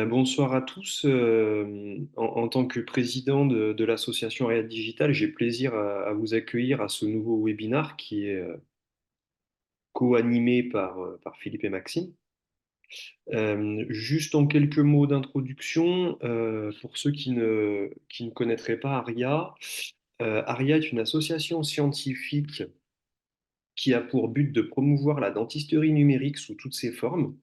Bonsoir à tous. En tant que président de l'association Réal Digital, j'ai plaisir à vous accueillir à ce nouveau webinaire qui est co-animé par Philippe et Maxime. Juste en quelques mots d'introduction, pour ceux qui ne connaîtraient pas ARIA, ARIA est une association scientifique qui a pour but de promouvoir la dentisterie numérique sous toutes ses formes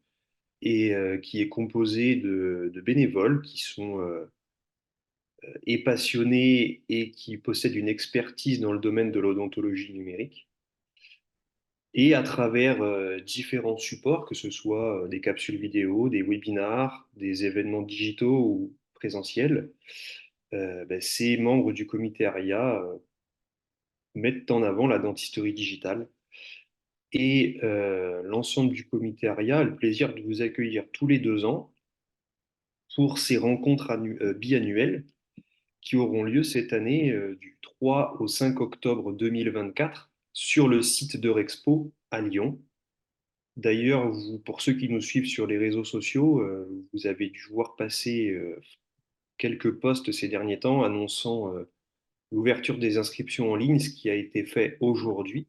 et qui est composée de bénévoles qui sont est passionné et qui possède une expertise dans le domaine de l'odontologie numérique. Et à travers différents supports, que ce soit des capsules vidéo, des webinars, des événements digitaux ou présentiels, ces membres du comité ARIA mettent en avant la dentisterie digitale. Et l'ensemble du comité ARIA a le plaisir de vous accueillir tous les 2 ans pour ces rencontres biannuelles qui auront lieu cette année du 3 au 5 octobre 2024 sur le site d'Eurexpo à Lyon. D'ailleurs, pour ceux qui nous suivent sur les réseaux sociaux, vous avez dû voir passer quelques posts ces derniers temps annonçant l'ouverture des inscriptions en ligne, ce qui a été fait aujourd'hui.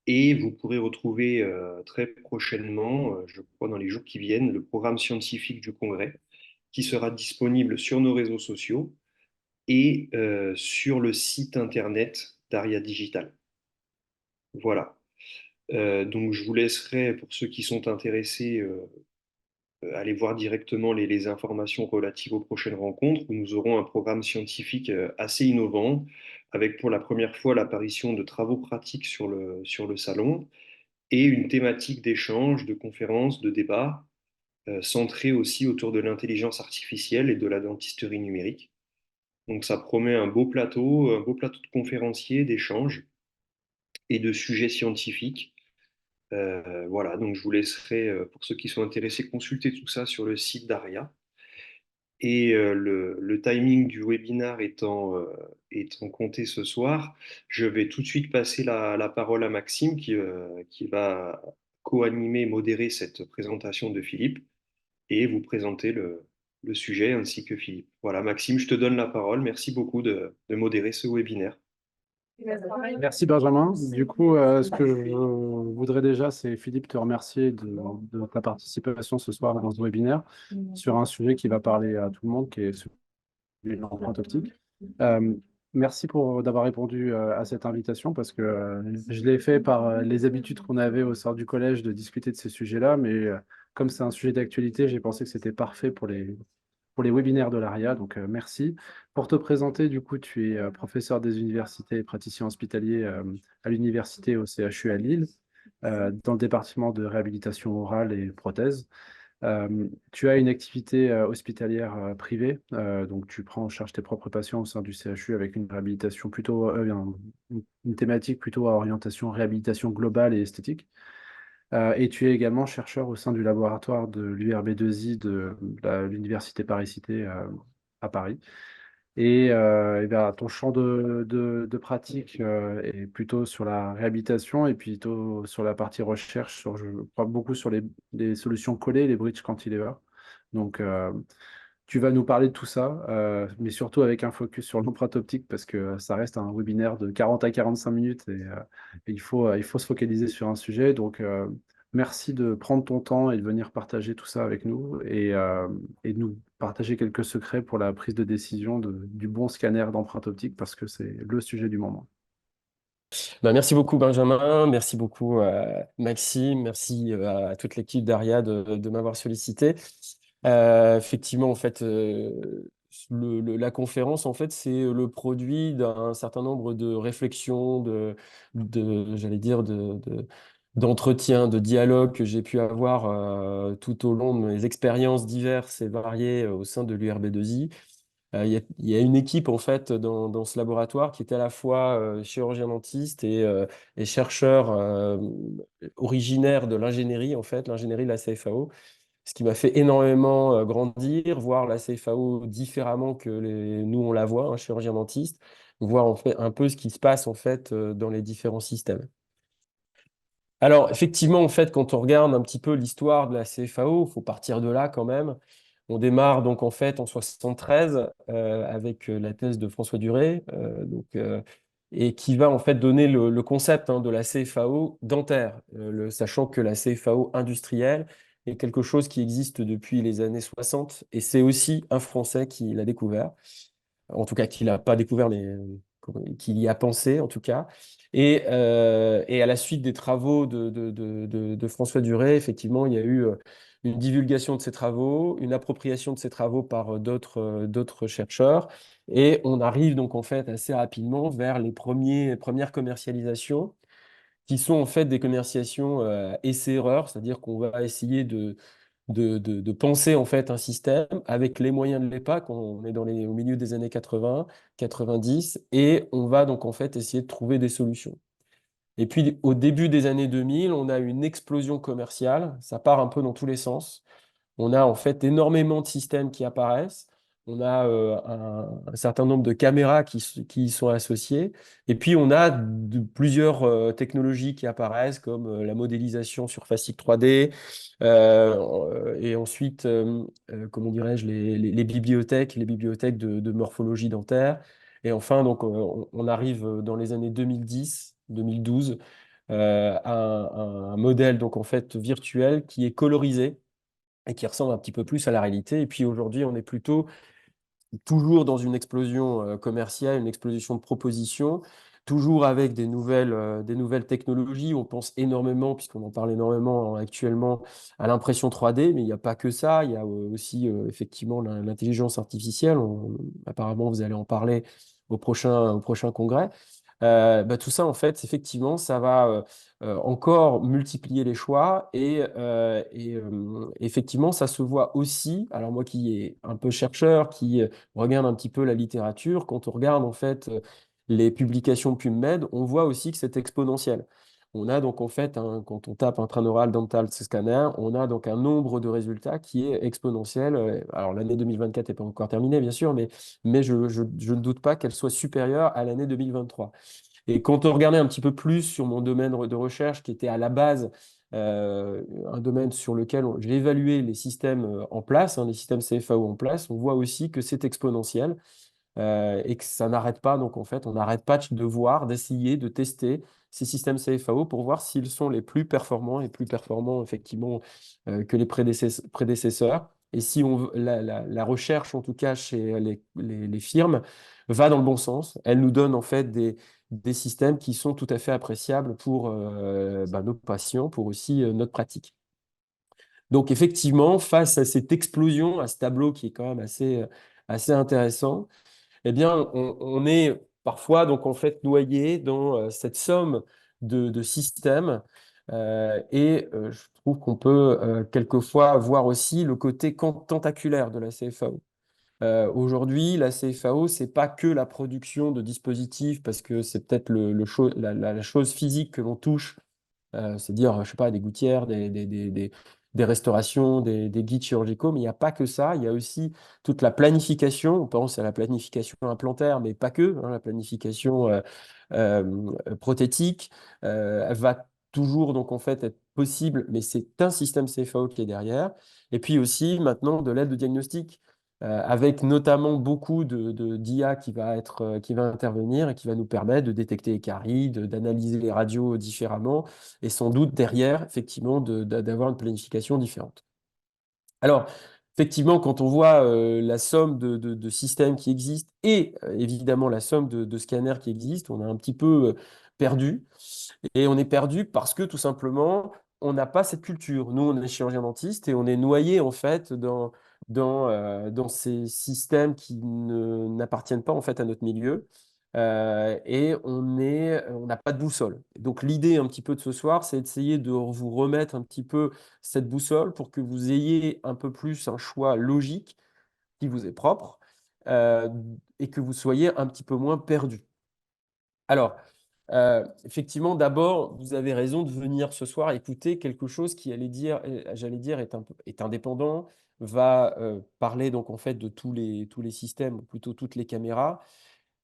Et vous pourrez retrouver très prochainement, je crois dans les jours qui viennent, le programme scientifique du congrès qui sera disponible sur nos réseaux sociaux et sur le site internet d'Aria Digital. Voilà. Donc je vous laisserai, pour ceux qui sont intéressés, aller voir directement les informations relatives aux prochaines rencontres où nous aurons un programme scientifique assez innovant, avec pour la première fois l'apparition de travaux pratiques sur le salon et une thématique d'échange, de conférences, de débats, centrée aussi autour de l'intelligence artificielle et de la dentisterie numérique. Donc ça promet un beau plateau de conférenciers, d'échanges et de sujets scientifiques. Voilà, donc je vous laisserai, pour ceux qui sont intéressés, consulter tout ça sur le site d'ARIA. Et le timing du webinaire étant compté ce soir, je vais tout de suite passer la parole à Maxime qui va co-animer et modérer cette présentation de Philippe et vous présenter le sujet ainsi que Philippe. Voilà, Maxime, je te donne la parole. Merci beaucoup de modérer ce webinaire. Merci Benjamin. Du coup, ce que je voudrais déjà, c'est Philippe te remercier de ta participation ce soir dans ce webinaire sur un sujet qui va parler à tout le monde, qui est celui de l'empreinte optique. Euh, Merci pour d'avoir répondu à cette invitation parce que je l'ai fait par les habitudes qu'on avait au sein du collège de discuter de ces sujets-là, mais comme c'est un sujet d'actualité, j'ai pensé que c'était parfait pour les webinaires de l'ARIA, donc merci. Pour te présenter, du coup, tu es professeur des universités et praticien hospitalier à l'université au CHU à Lille, dans le département de réhabilitation orale et prothèse. Tu as une activité hospitalière privée, donc tu prends en charge tes propres patients au sein du CHU avec une réhabilitation plutôt, une thématique plutôt à orientation réhabilitation globale et esthétique. Et tu es également chercheur au sein du laboratoire de l'URB2I de l'Université Paris-Cité à Paris. Et ben, ton champ de pratique est plutôt sur la réhabilitation et plutôt sur la partie recherche. Je crois beaucoup sur les solutions collées, les bridges cantilever. Donc, tu vas nous parler de tout ça, mais surtout avec un focus sur l'empreinte optique parce que ça reste un webinaire de 40 à 45 minutes et il faut se focaliser sur un sujet. Donc, merci de prendre ton temps et de venir partager tout ça avec nous et de nous partager quelques secrets pour la prise de décision du bon scanner d'empreinte optique parce que c'est le sujet du moment. Merci beaucoup Benjamin, merci beaucoup Maxime, merci à toute l'équipe d'Aria de m'avoir sollicité. Effectivement, en fait, la conférence, en fait, c'est le produit d'un certain nombre de réflexions, j'allais dire, d'entretiens, de dialogues que j'ai pu avoir tout au long de mes expériences diverses et variées au sein de l'URB2I. Il y a une équipe en fait dans ce laboratoire qui est à la fois chirurgien dentiste et chercheur originaire de l'ingénierie en fait, l'ingénierie de la CFAO, ce qui m'a fait énormément grandir, voir la CFAO différemment que nous on la voit, un chirurgien dentiste, voir en fait un peu ce qui se passe en fait dans les différents systèmes. Alors effectivement en fait quand on regarde un petit peu l'histoire de la CFAO, il faut partir de là quand même. On démarre donc en fait en 73 avec la thèse de François Duret, et qui va en fait donner le concept de la CFAO dentaire, sachant que la CFAO industrielle est quelque chose qui existe depuis les années 60, et c'est aussi un Français qui l'a découvert, en tout cas qui l'a pas découvert, mais qui y a pensé en tout cas. Et à la suite des travaux de François Duret, effectivement, il y a eu une divulgation de ces travaux, une appropriation de ces travaux par d'autres chercheurs, et on arrive donc en fait assez rapidement vers les premières commercialisations qui sont en fait des commercialisations essais-erreurs, c'est-à-dire qu'on va essayer de penser en fait un système avec les moyens de l'époque. On est au milieu des années 80, 90, et on va donc en fait essayer de trouver des solutions. Et puis au début des années 2000, on a une explosion commerciale, ça part un peu dans tous les sens. On a en fait énormément de systèmes qui apparaissent. On a un certain nombre de caméras qui y sont associées. Et puis, on a plusieurs technologies qui apparaissent, comme la modélisation surfacique 3D, et ensuite, comment dirais-je, les bibliothèques de morphologie dentaire. Et enfin, donc, on arrive dans les années 2010, 2012, à un modèle donc, en fait, virtuel qui est colorisé et qui ressemble un petit peu plus à la réalité. Et puis aujourd'hui, on est plutôt toujours dans une explosion commerciale, une explosion de propositions, toujours avec des nouvelles technologies. On pense énormément, puisqu'on en parle énormément actuellement, à l'impression 3D, mais il n'y a pas que ça. Il y a aussi effectivement l'intelligence artificielle. Apparemment, vous allez en parler au prochain congrès. Tout ça, en fait, effectivement, ça va encore multiplier les choix effectivement, ça se voit aussi. Alors moi qui est un peu chercheur, qui regarde un petit peu la littérature, quand on regarde en fait les publications PubMed, on voit aussi que c'est exponentiel. On a donc en fait, quand on tape intraneural dental scanner, on a donc un nombre de résultats qui est exponentiel. Alors l'année 2024 n'est pas encore terminée, bien sûr, mais je ne doute pas qu'elle soit supérieure à l'année 2023. Et quand on regardait un petit peu plus sur mon domaine de recherche, qui était à la base un domaine sur lequel j'ai évalué les systèmes en place, les systèmes CFAO en place, on voit aussi que c'est exponentiel et que ça n'arrête pas. Donc en fait, on n'arrête pas de voir, d'essayer, de tester ces systèmes CFAO pour voir s'ils sont les plus performants effectivement que les prédécesseurs. Et si la recherche, en tout cas chez les firmes, va dans le bon sens, elle nous donne en fait des systèmes qui sont tout à fait appréciables pour nos patients, pour aussi notre pratique. Donc effectivement, face à cette explosion, à ce tableau qui est quand même assez intéressant, eh bien, on est parfois donc en fait noyé dans cette somme de systèmes je trouve qu'on peut quelquefois voir aussi le côté tentaculaire de la CFAO. Aujourd'hui, la CFAO, c'est pas que la production de dispositifs parce que c'est peut-être la chose physique que l'on touche, c'est-à-dire, je sais pas, des gouttières, des restaurations, des guides chirurgicaux, mais il n'y a pas que ça, il y a aussi toute la planification. On pense à la planification implantaire, mais pas que, la planification prothétique. Elle va toujours donc en fait être possible, mais c'est un système CFAO qui est derrière. Et puis aussi maintenant de l'aide de diagnostic, avec notamment beaucoup d'IA qui va intervenir et qui va nous permettre de détecter les caries, d'analyser les radios différemment et sans doute derrière, effectivement, d'avoir une planification différente. Alors, effectivement, quand on voit la somme de systèmes qui existent et évidemment la somme de scanners qui existent, on est un petit peu perdu. Et on est perdu parce que tout simplement, on n'a pas cette culture. Nous, on est chirurgien dentiste et on est noyé en fait dans ces systèmes qui n'appartiennent pas en fait à notre milieu. Et on n'a pas de boussole. Donc l'idée un petit peu de ce soir, c'est d'essayer de vous remettre un petit peu cette boussole pour que vous ayez un peu plus un choix logique qui vous est propre euh, et que vous soyez un petit peu moins perdu. Alors, effectivement, d'abord, vous avez raison de venir ce soir écouter quelque chose qui, j'allais dire, est indépendant, va parler donc en fait de tous les systèmes, ou plutôt toutes les caméras,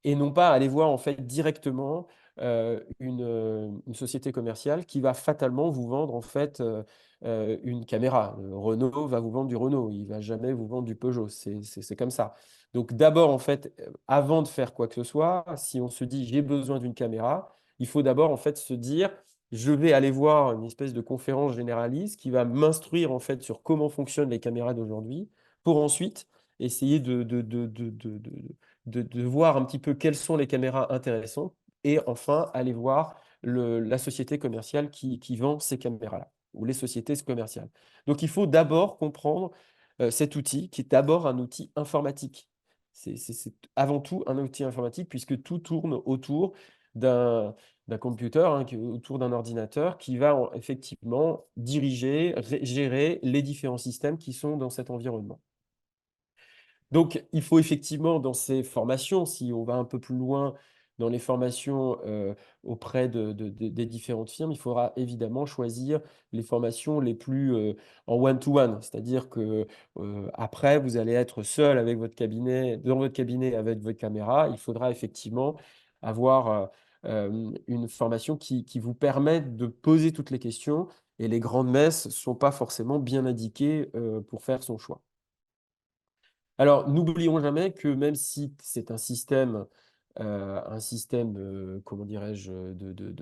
et non pas aller voir en fait directement une société commerciale qui va fatalement vous vendre en fait une caméra. Renault va vous vendre du Renault, il ne va jamais vous vendre du Peugeot, c'est comme ça. Donc d'abord, en fait, avant de faire quoi que ce soit, si on se dit j'ai besoin d'une caméra, il faut d'abord en fait se dire je vais aller voir une espèce de conférence généraliste qui va m'instruire en fait sur comment fonctionnent les caméras d'aujourd'hui pour ensuite essayer de voir un petit peu quelles sont les caméras intéressantes et enfin aller voir la société commerciale qui vend ces caméras-là ou les sociétés commerciales. Donc il faut d'abord comprendre cet outil qui est d'abord un outil informatique. C'est avant tout un outil informatique puisque tout tourne autour d'un computer, hein, autour d'un ordinateur qui va effectivement diriger, gérer les différents systèmes qui sont dans cet environnement. Donc, il faut effectivement, dans ces formations, si on va un peu plus loin dans les formations auprès des différentes firmes, il faudra évidemment choisir les formations les plus en one-to-one. C'est-à-dire que après, vous allez être seul avec votre cabinet, dans votre cabinet avec votre caméra. Il faudra effectivement avoir une formation qui vous permette de poser toutes les questions. Et les grandes messes ne sont pas forcément bien indiquées pour faire son choix. Alors, n'oublions jamais que même si c'est un système, comment dirais-je,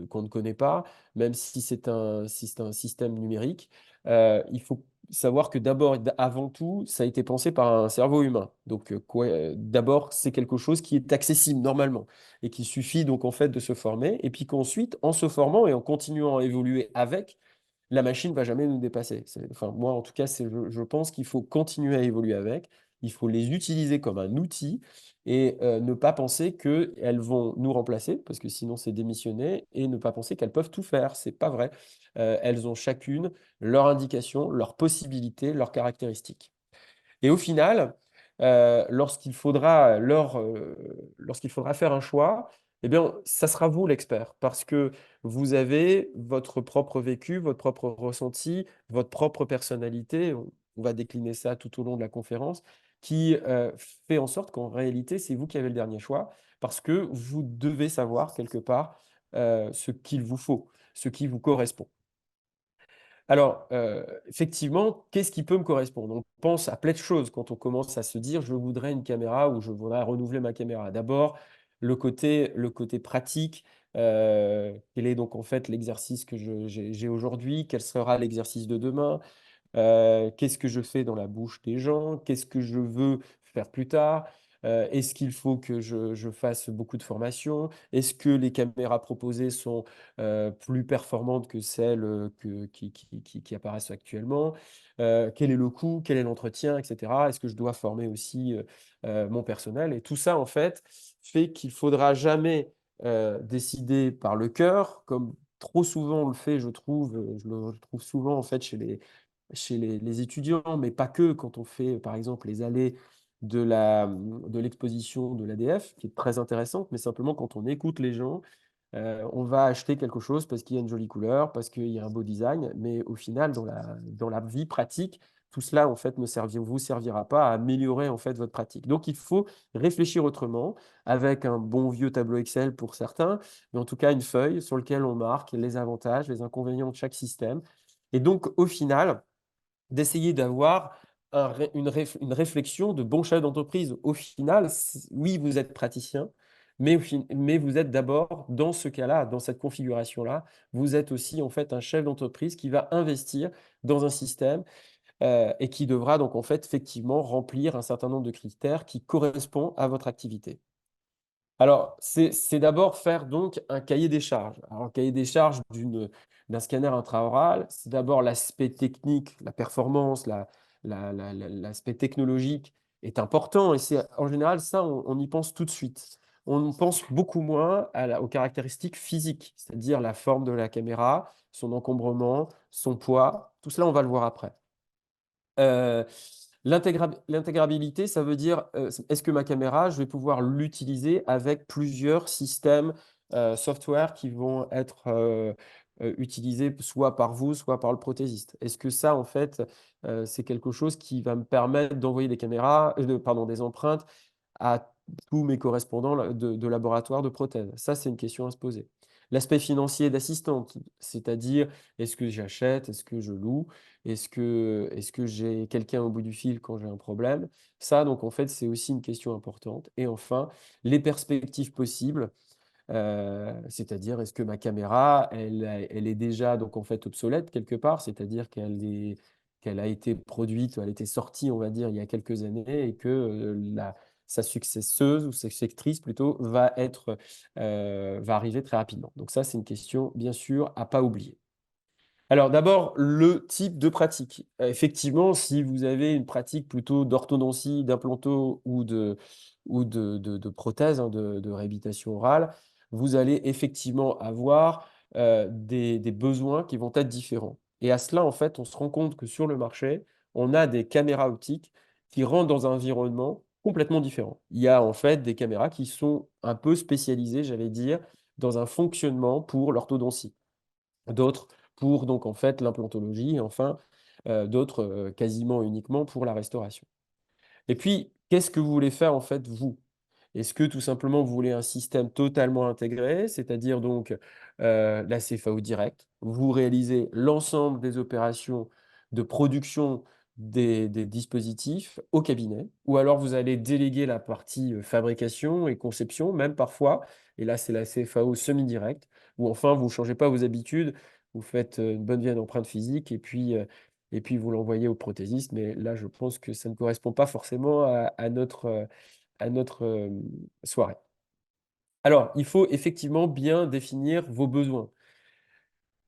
qu'on ne connaît pas, même si c'est un système numérique, il faut savoir que d'abord, avant tout, ça a été pensé par un cerveau humain. Donc, d'abord, c'est quelque chose qui est accessible normalement et qu'il suffit donc en fait de se former. Et puis qu'ensuite, en se formant et en continuant à évoluer avec, la machine ne va jamais nous dépasser. Enfin, moi, en tout cas, je pense qu'il faut continuer à évoluer avec. Il faut les utiliser comme un outil et ne pas penser qu'elles vont nous remplacer, parce que sinon c'est démissionner, et ne pas penser qu'elles peuvent tout faire. C'est pas vrai. Elles ont chacune leur indication, leurs possibilités, leurs caractéristiques. Et au final, lorsqu'il faudra faire un choix, eh bien, ça sera vous l'expert, parce que vous avez votre propre vécu, votre propre ressenti, votre propre personnalité. On va décliner ça tout au long de la conférence, qui fait en sorte qu'en réalité, c'est vous qui avez le dernier choix, parce que vous devez savoir quelque part ce qu'il vous faut, ce qui vous correspond. Alors, effectivement, qu'est-ce qui peut me correspondre? On pense à plein de choses quand on commence à se dire: «Je voudrais une caméra» ou «Je voudrais renouveler ma caméra». D'abord, le côté pratique, quel est donc en fait l'exercice que j'ai aujourd'hui? Quel sera l'exercice de demain? Qu'est-ce que je fais dans la bouche des gens? Qu'est-ce que je veux faire plus tard? Est-ce qu'il faut que je fasse beaucoup de formations? Est-ce que les caméras proposées sont plus performantes que celles qui apparaissent actuellement? Quel est le coût? Quel est l'entretien, etc. Est-ce que je dois former aussi mon personnel? Et tout ça, en fait, fait qu'il ne faudra jamais décider par le cœur, comme trop souvent on le fait, je trouve, je le trouve souvent en fait chez les étudiants, mais pas que, quand on fait, par exemple, les allées de l'exposition de l'ADF, qui est très intéressante, mais simplement quand on écoute les gens, on va acheter quelque chose parce qu'il y a une jolie couleur, parce qu'il y a un beau design, mais au final, dans la vie pratique, tout cela, en fait, ne vous servira pas à améliorer, en fait, votre pratique. Donc, il faut réfléchir autrement, avec un bon vieux tableau Excel pour certains, mais en tout cas, une feuille sur laquelle on marque les avantages, les inconvénients de chaque système. Et donc, au final, d'essayer d'avoir une réflexion de bon chef d'entreprise. Au final, oui, vous êtes praticien, mais vous êtes d'abord, dans ce cas-là, dans cette configuration-là, vous êtes aussi en fait un chef d'entreprise qui va investir dans un système et qui devra donc en fait effectivement remplir un certain nombre de critères qui correspondent à votre activité. Alors, c'est d'abord faire donc un cahier des charges. Alors, un cahier des charges d'un scanner intraoral, c'est d'abord l'aspect technique, la performance, l'aspect technologique est important. Et c'est en général ça, on y pense tout de suite. On pense beaucoup moins aux caractéristiques physiques, c'est-à-dire la forme de la caméra, son encombrement, son poids. Tout cela, on va le voir après. Euh, L'intégrabilité, ça veut dire, est-ce que ma caméra, je vais pouvoir l'utiliser avec plusieurs systèmes software qui vont être utilisés soit par vous, soit par le prothésiste? Est-ce que ça, en fait, c'est quelque chose qui va me permettre d'envoyer des empreintes à tous mes correspondants de laboratoire de prothèses? Ça, c'est une question à se poser. L'aspect financier d'assistante, c'est-à-dire est-ce que j'achète, est-ce que je loue, est-ce que j'ai quelqu'un au bout du fil quand j'ai un problème? Ça, donc en fait, c'est aussi une question importante. Et enfin, les perspectives possibles, c'est-à-dire est-ce que ma caméra, elle est déjà donc en fait obsolète quelque part, c'est-à-dire qu'elle a été produite, elle a été sortie, on va dire, il y a quelques années et que sa successeuse ou successrice plutôt va arriver très rapidement. Donc ça, c'est une question, bien sûr, à pas oublier. Alors d'abord, le type de pratique. Effectivement, si vous avez une pratique plutôt d'orthodontie, d'implanto ou de prothèse, hein, de réhabilitation orale, vous allez effectivement avoir des besoins qui vont être différents. Et à cela, en fait, on se rend compte que sur le marché, on a des caméras optiques qui rentrent dans un environnement complètement différent. Il y a en fait des caméras qui sont un peu spécialisées, j'allais dire, dans un fonctionnement pour l'orthodontie. D'autres pour donc en fait l'implantologie et enfin d'autres quasiment uniquement pour la restauration. Et puis, qu'est-ce que vous voulez faire en fait vous? Est-ce que tout simplement vous voulez un système totalement intégré, c'est-à-dire donc la CFAO directe, vous réalisez l'ensemble des opérations de production des dispositifs au cabinet, ou alors vous allez déléguer la partie fabrication et conception, même parfois, et là c'est la CFAO semi-directe, ou enfin vous ne changez pas vos habitudes, vous faites une bonne vieille empreinte physique et puis vous l'envoyez au prothésiste, mais là je pense que ça ne correspond pas forcément à notre soirée. Alors, il faut effectivement bien définir vos besoins.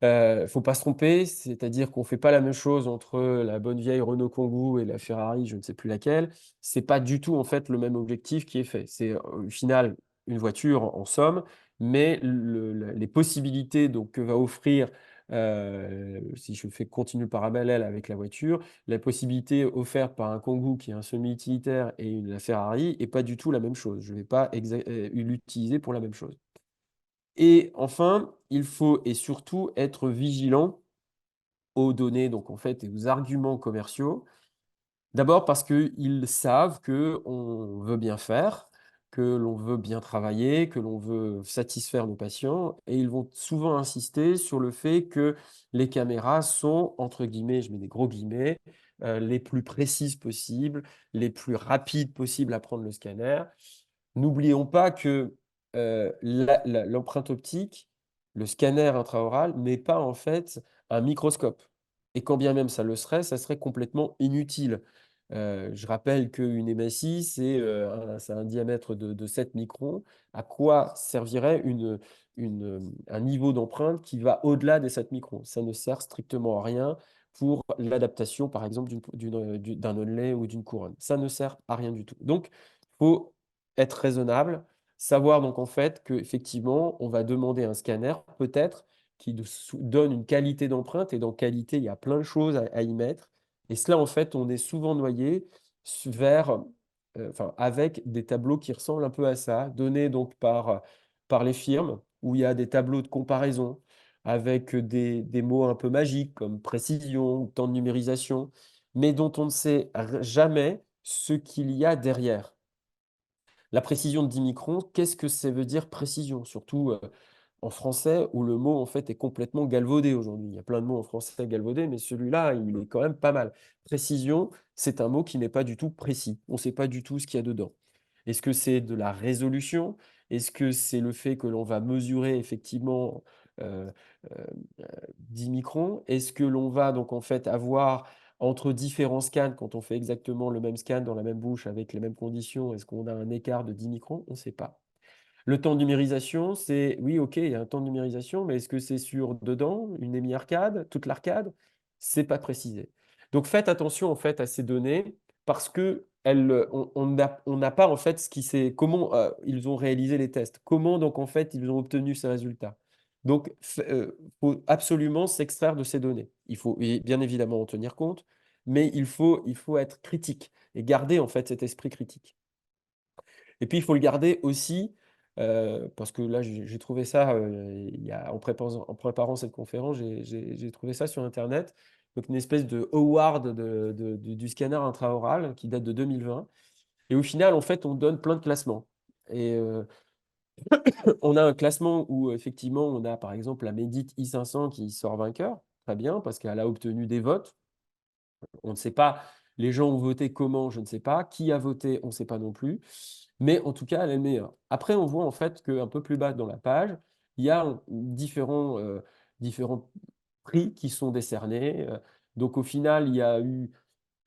Faut pas se tromper, c'est-à-dire qu'on fait pas la même chose entre la bonne vieille Renault Kangoo et la Ferrari, je ne sais plus laquelle. C'est pas du tout, en fait, le même objectif qui est fait. C'est, au final, une voiture en somme, mais les possibilités donc que va offrir, si je fais continuer le parallèle avec la voiture, la possibilité offerte par un Kangoo qui est un semi-utilitaire et la Ferrari est pas du tout la même chose. Je vais pas l'utiliser pour la même chose. Et enfin, il faut et surtout être vigilant aux données, donc en fait, et aux arguments commerciaux. D'abord parce qu'ils savent qu'on veut bien faire, que l'on veut bien travailler, que l'on veut satisfaire nos patients, et ils vont souvent insister sur le fait que les caméras sont, entre guillemets, je mets des gros guillemets, les plus précises possibles, les plus rapides possibles à prendre le scanner. N'oublions pas que l'empreinte optique, le scanner intraoral, n'est pas en fait un microscope. Et quand bien même ça le serait, ça serait complètement inutile. Je rappelle qu'une MSI, c'est un diamètre de 7 microns. À quoi servirait un niveau d'empreinte qui va au-delà des 7 microns? Ça ne sert strictement à rien pour l'adaptation, par exemple, d'un onlay ou d'une couronne. Ça ne sert à rien du tout. Donc, il faut être raisonnable, savoir donc en fait qu'effectivement, on va demander un scanner peut-être qui donne une qualité d'empreinte et dans qualité, il y a plein de choses à y mettre. Et cela, en fait, on est souvent noyé avec des tableaux qui ressemblent un peu à ça, donnés donc par les firmes, où il y a des tableaux de comparaison avec des mots un peu magiques comme précision, temps de numérisation, mais dont on ne sait jamais ce qu'il y a derrière. La précision de 10 microns, qu'est-ce que ça veut dire précision? Surtout en français où le mot en fait est complètement galvaudé aujourd'hui. Il y a plein de mots en français galvaudés, mais celui-là, il est quand même pas mal. Précision, c'est un mot qui n'est pas du tout précis. On ne sait pas du tout ce qu'il y a dedans. Est-ce que c'est de la résolution? Est-ce que c'est le fait que l'on va mesurer effectivement euh, euh, 10 microns? Est-ce que l'on va donc en fait avoir entre différents scans, quand on fait exactement le même scan dans la même bouche avec les mêmes conditions, est-ce qu'on a un écart de 10 microns? On ne sait pas. Le temps de numérisation, c'est oui, OK, il y a un temps de numérisation, mais est-ce que c'est sur dedans, une émi-arcade, toute l'arcade? C'est pas précisé. Donc faites attention en fait à ces données parce que on n'a pas en fait comment ils ont réalisé les tests, comment donc en fait ils ont obtenu ces résultats. Donc il faut absolument s'extraire de ces données. Il faut bien évidemment en tenir compte, mais il faut être critique et garder en fait cet esprit critique. Et puis, il faut le garder aussi, parce que là, j'ai trouvé ça, en préparant cette conférence, j'ai trouvé ça sur internet. Donc une espèce de award du scanner intraoral qui date de 2020 et au final, en fait, on donne plein de classements et On a un classement où effectivement, on a par exemple la Medit i500 qui sort vainqueur. Très bien, parce qu'elle a obtenu des votes. On ne sait pas, les gens ont voté comment, je ne sais pas. Qui a voté, on ne sait pas non plus. Mais en tout cas, elle est le meilleure. Après, on voit en fait qu'un peu plus bas dans la page, il y a différents prix qui sont décernés. Donc au final, il y a eu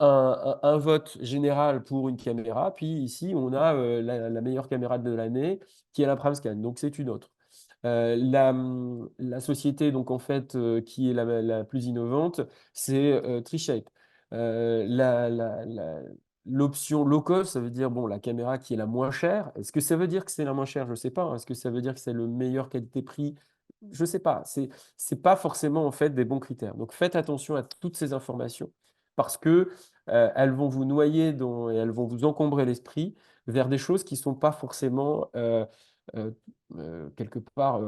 un vote général pour une caméra, puis ici, on a la meilleure caméra de l'année qui est la Pramscan, donc c'est une autre. La société donc en fait qui est la plus innovante, c'est Trishape. L'option low cost, ça veut dire bon la caméra qui est la moins chère. Est-ce que ça veut dire que c'est la moins chère? Je ne sais pas. Est-ce que ça veut dire que c'est le meilleur qualité-prix? Je ne sais pas. C'est pas forcément en fait des bons critères. Donc faites attention à toutes ces informations parce que elles vont vous noyer et elles vont vous encombrer l'esprit vers des choses qui ne sont pas forcément euh, quelque part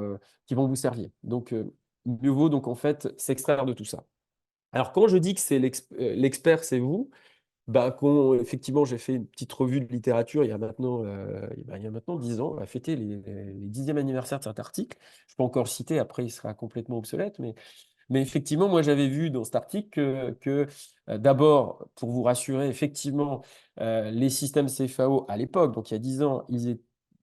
qui vont vous servir. Donc, mieux vaut donc en fait s'extraire de tout ça. Alors, quand je dis que c'est l'expert, c'est vous, bah, effectivement, j'ai fait une petite revue de littérature il y a maintenant 10 ans, on a fêté les 10e anniversaire de cet article. Je peux encore le citer, après il sera complètement obsolète, mais effectivement, moi j'avais vu dans cet article d'abord, pour vous rassurer, effectivement, les systèmes CFAO à l'époque, donc il y a 10 ans, ils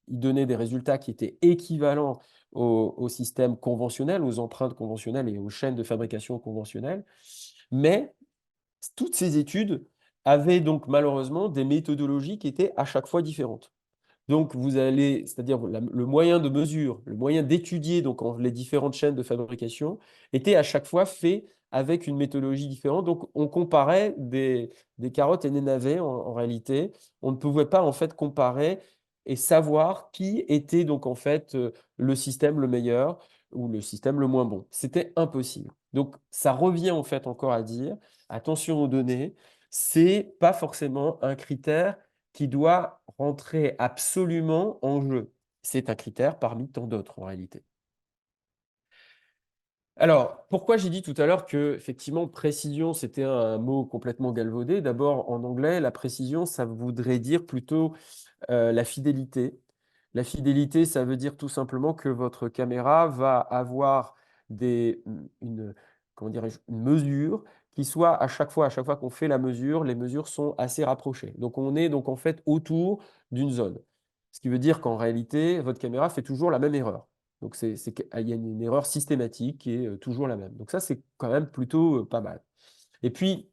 donnaient des résultats qui étaient équivalents aux systèmes conventionnels, aux empreintes conventionnelles et aux chaînes de fabrication conventionnelles. Mais toutes ces études avaient donc malheureusement des méthodologies qui étaient à chaque fois différentes. Donc, vous allez, c'est-à-dire le moyen de mesure, le moyen d'étudier donc les différentes chaînes de fabrication était à chaque fois fait avec une méthodologie différente. Donc, on comparait des carottes et des navets en réalité. On ne pouvait pas en fait comparer et savoir qui était donc en fait le système le meilleur ou le système le moins bon. C'était impossible. Donc, ça revient en fait encore à dire, attention aux données, c'est pas forcément un critère qui doit rentrer absolument en jeu. C'est un critère parmi tant d'autres en réalité. Alors, pourquoi j'ai dit tout à l'heure que, effectivement, précision, c'était un mot complètement galvaudé? D'abord, en anglais, la précision, ça voudrait dire plutôt la fidélité. La fidélité, ça veut dire tout simplement que votre caméra va avoir une, comment dirais-je, une mesure qui soit à chaque fois qu'on fait la mesure, les mesures sont assez rapprochées. Donc on est donc en fait autour d'une zone. Ce qui veut dire qu'en réalité, votre caméra fait toujours la même erreur. Donc il y a une erreur systématique qui est toujours la même. Donc ça, c'est quand même plutôt pas mal. Et puis,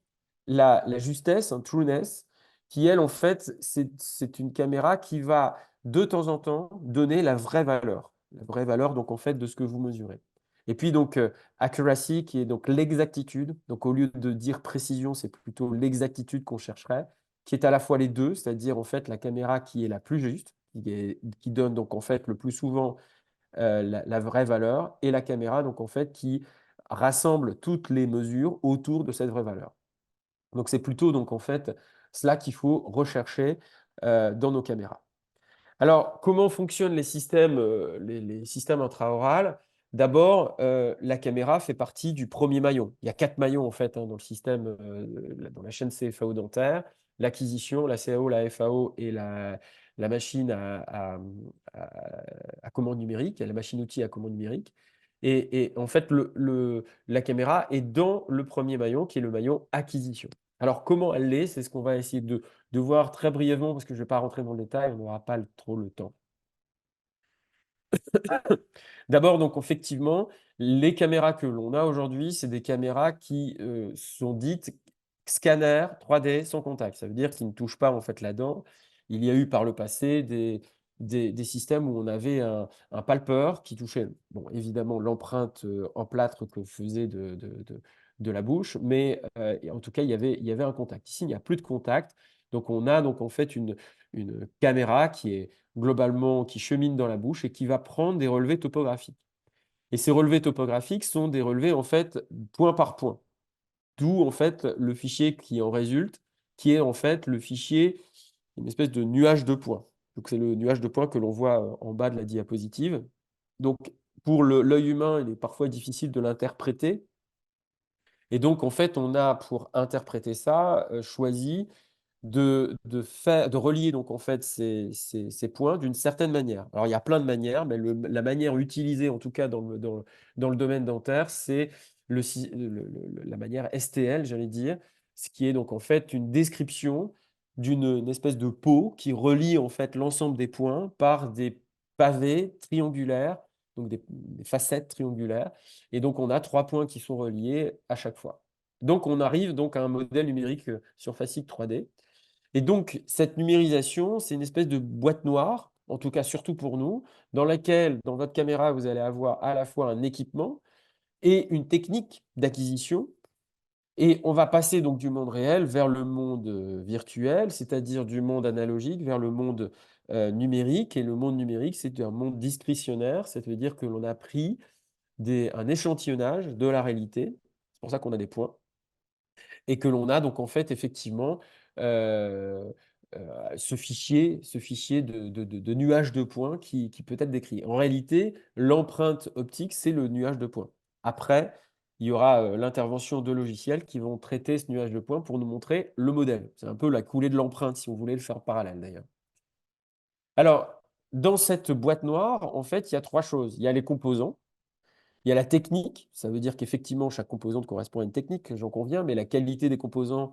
la justesse, trueness, qui elle, en fait, c'est une caméra qui va de temps en temps donner la vraie valeur. La vraie valeur, donc, en fait, de ce que vous mesurez. Et puis, donc, accuracy, qui est donc l'exactitude. Donc, au lieu de dire précision, c'est plutôt l'exactitude qu'on chercherait, qui est à la fois les deux, c'est-à-dire, en fait, la caméra qui est la plus juste, qui donne, donc, en fait, le plus souvent la vraie valeur, et la caméra, donc, en fait, qui rassemble toutes les mesures autour de cette vraie valeur. Donc, c'est plutôt donc, en fait, cela qu'il faut rechercher dans nos caméras. Alors, comment fonctionnent les systèmes intraorales? D'abord, la caméra fait partie du premier maillon. Il y a 4 maillons en fait dans le système, dans la chaîne CFAO dentaire: l'acquisition, la CAO, la FAO et la machine à commande numérique, la machine-outil à commande numérique. Et en fait, la caméra est dans le premier maillon qui est le maillon acquisition. Alors, comment elle l'est? C'est ce qu'on va essayer de voir très brièvement, parce que je ne vais pas rentrer dans le détail, on n'aura pas trop le temps. D'abord, donc effectivement, les caméras que l'on a aujourd'hui, c'est des caméras qui sont dites scanner 3D sans contact. Ça veut dire qu'ils ne touchent pas en fait la dent. Il y a eu par le passé des systèmes où on avait un palpeur qui touchait, bon, évidemment, l'empreinte en plâtre que faisait de la bouche, mais en tout cas, il y avait un contact. Ici, il n'y a plus de contact. Donc, on a donc en fait une caméra qui est globalement qui chemine dans la bouche et qui va prendre des relevés topographiques. Et ces relevés topographiques sont des relevés en fait point par point. D'où en fait le fichier qui en résulte, qui est en fait le fichier, une espèce de nuage de points. Donc c'est le nuage de points que l'on voit en bas de la diapositive. Donc pour l'œil humain, il est parfois difficile de l'interpréter. Et donc en fait, on a pour interpréter ça choisi de relier donc en fait ces points d'une certaine manière. Alors il y a plein de manières, mais la manière utilisée en tout cas dans le domaine dentaire, c'est la manière STL, j'allais dire, ce qui est donc en fait une description d'une espèce de pot qui relie en fait l'ensemble des points par des pavés triangulaires, donc des facettes triangulaires. Et donc on a 3 points qui sont reliés à chaque fois. Donc on arrive donc à un modèle numérique surfacique 3D. Et donc, cette numérisation, c'est une espèce de boîte noire, en tout cas surtout pour nous, dans laquelle, dans votre caméra, vous allez avoir à la fois un équipement et une technique d'acquisition. Et on va passer donc du monde réel vers le monde virtuel, c'est-à-dire du monde analogique vers le monde numérique. Et le monde numérique, c'est un monde discrétionnaire, c'est-à-dire que l'on a pris un échantillonnage de la réalité. C'est pour ça qu'on a des points et que l'on a donc en fait effectivement euh, ce fichier de nuage de points qui peut être décrit. En réalité, l'empreinte optique, c'est le nuage de points. Après, il y aura l'intervention de logiciels qui vont traiter ce nuage de points pour nous montrer le modèle. C'est un peu la coulée de l'empreinte, si on voulait le faire parallèle d'ailleurs. Alors, dans cette boîte noire, en fait, il y a 3 choses. Il y a les composants. Il y a la technique, ça veut dire qu'effectivement, chaque composante correspond à une technique, j'en conviens, mais la qualité des composants,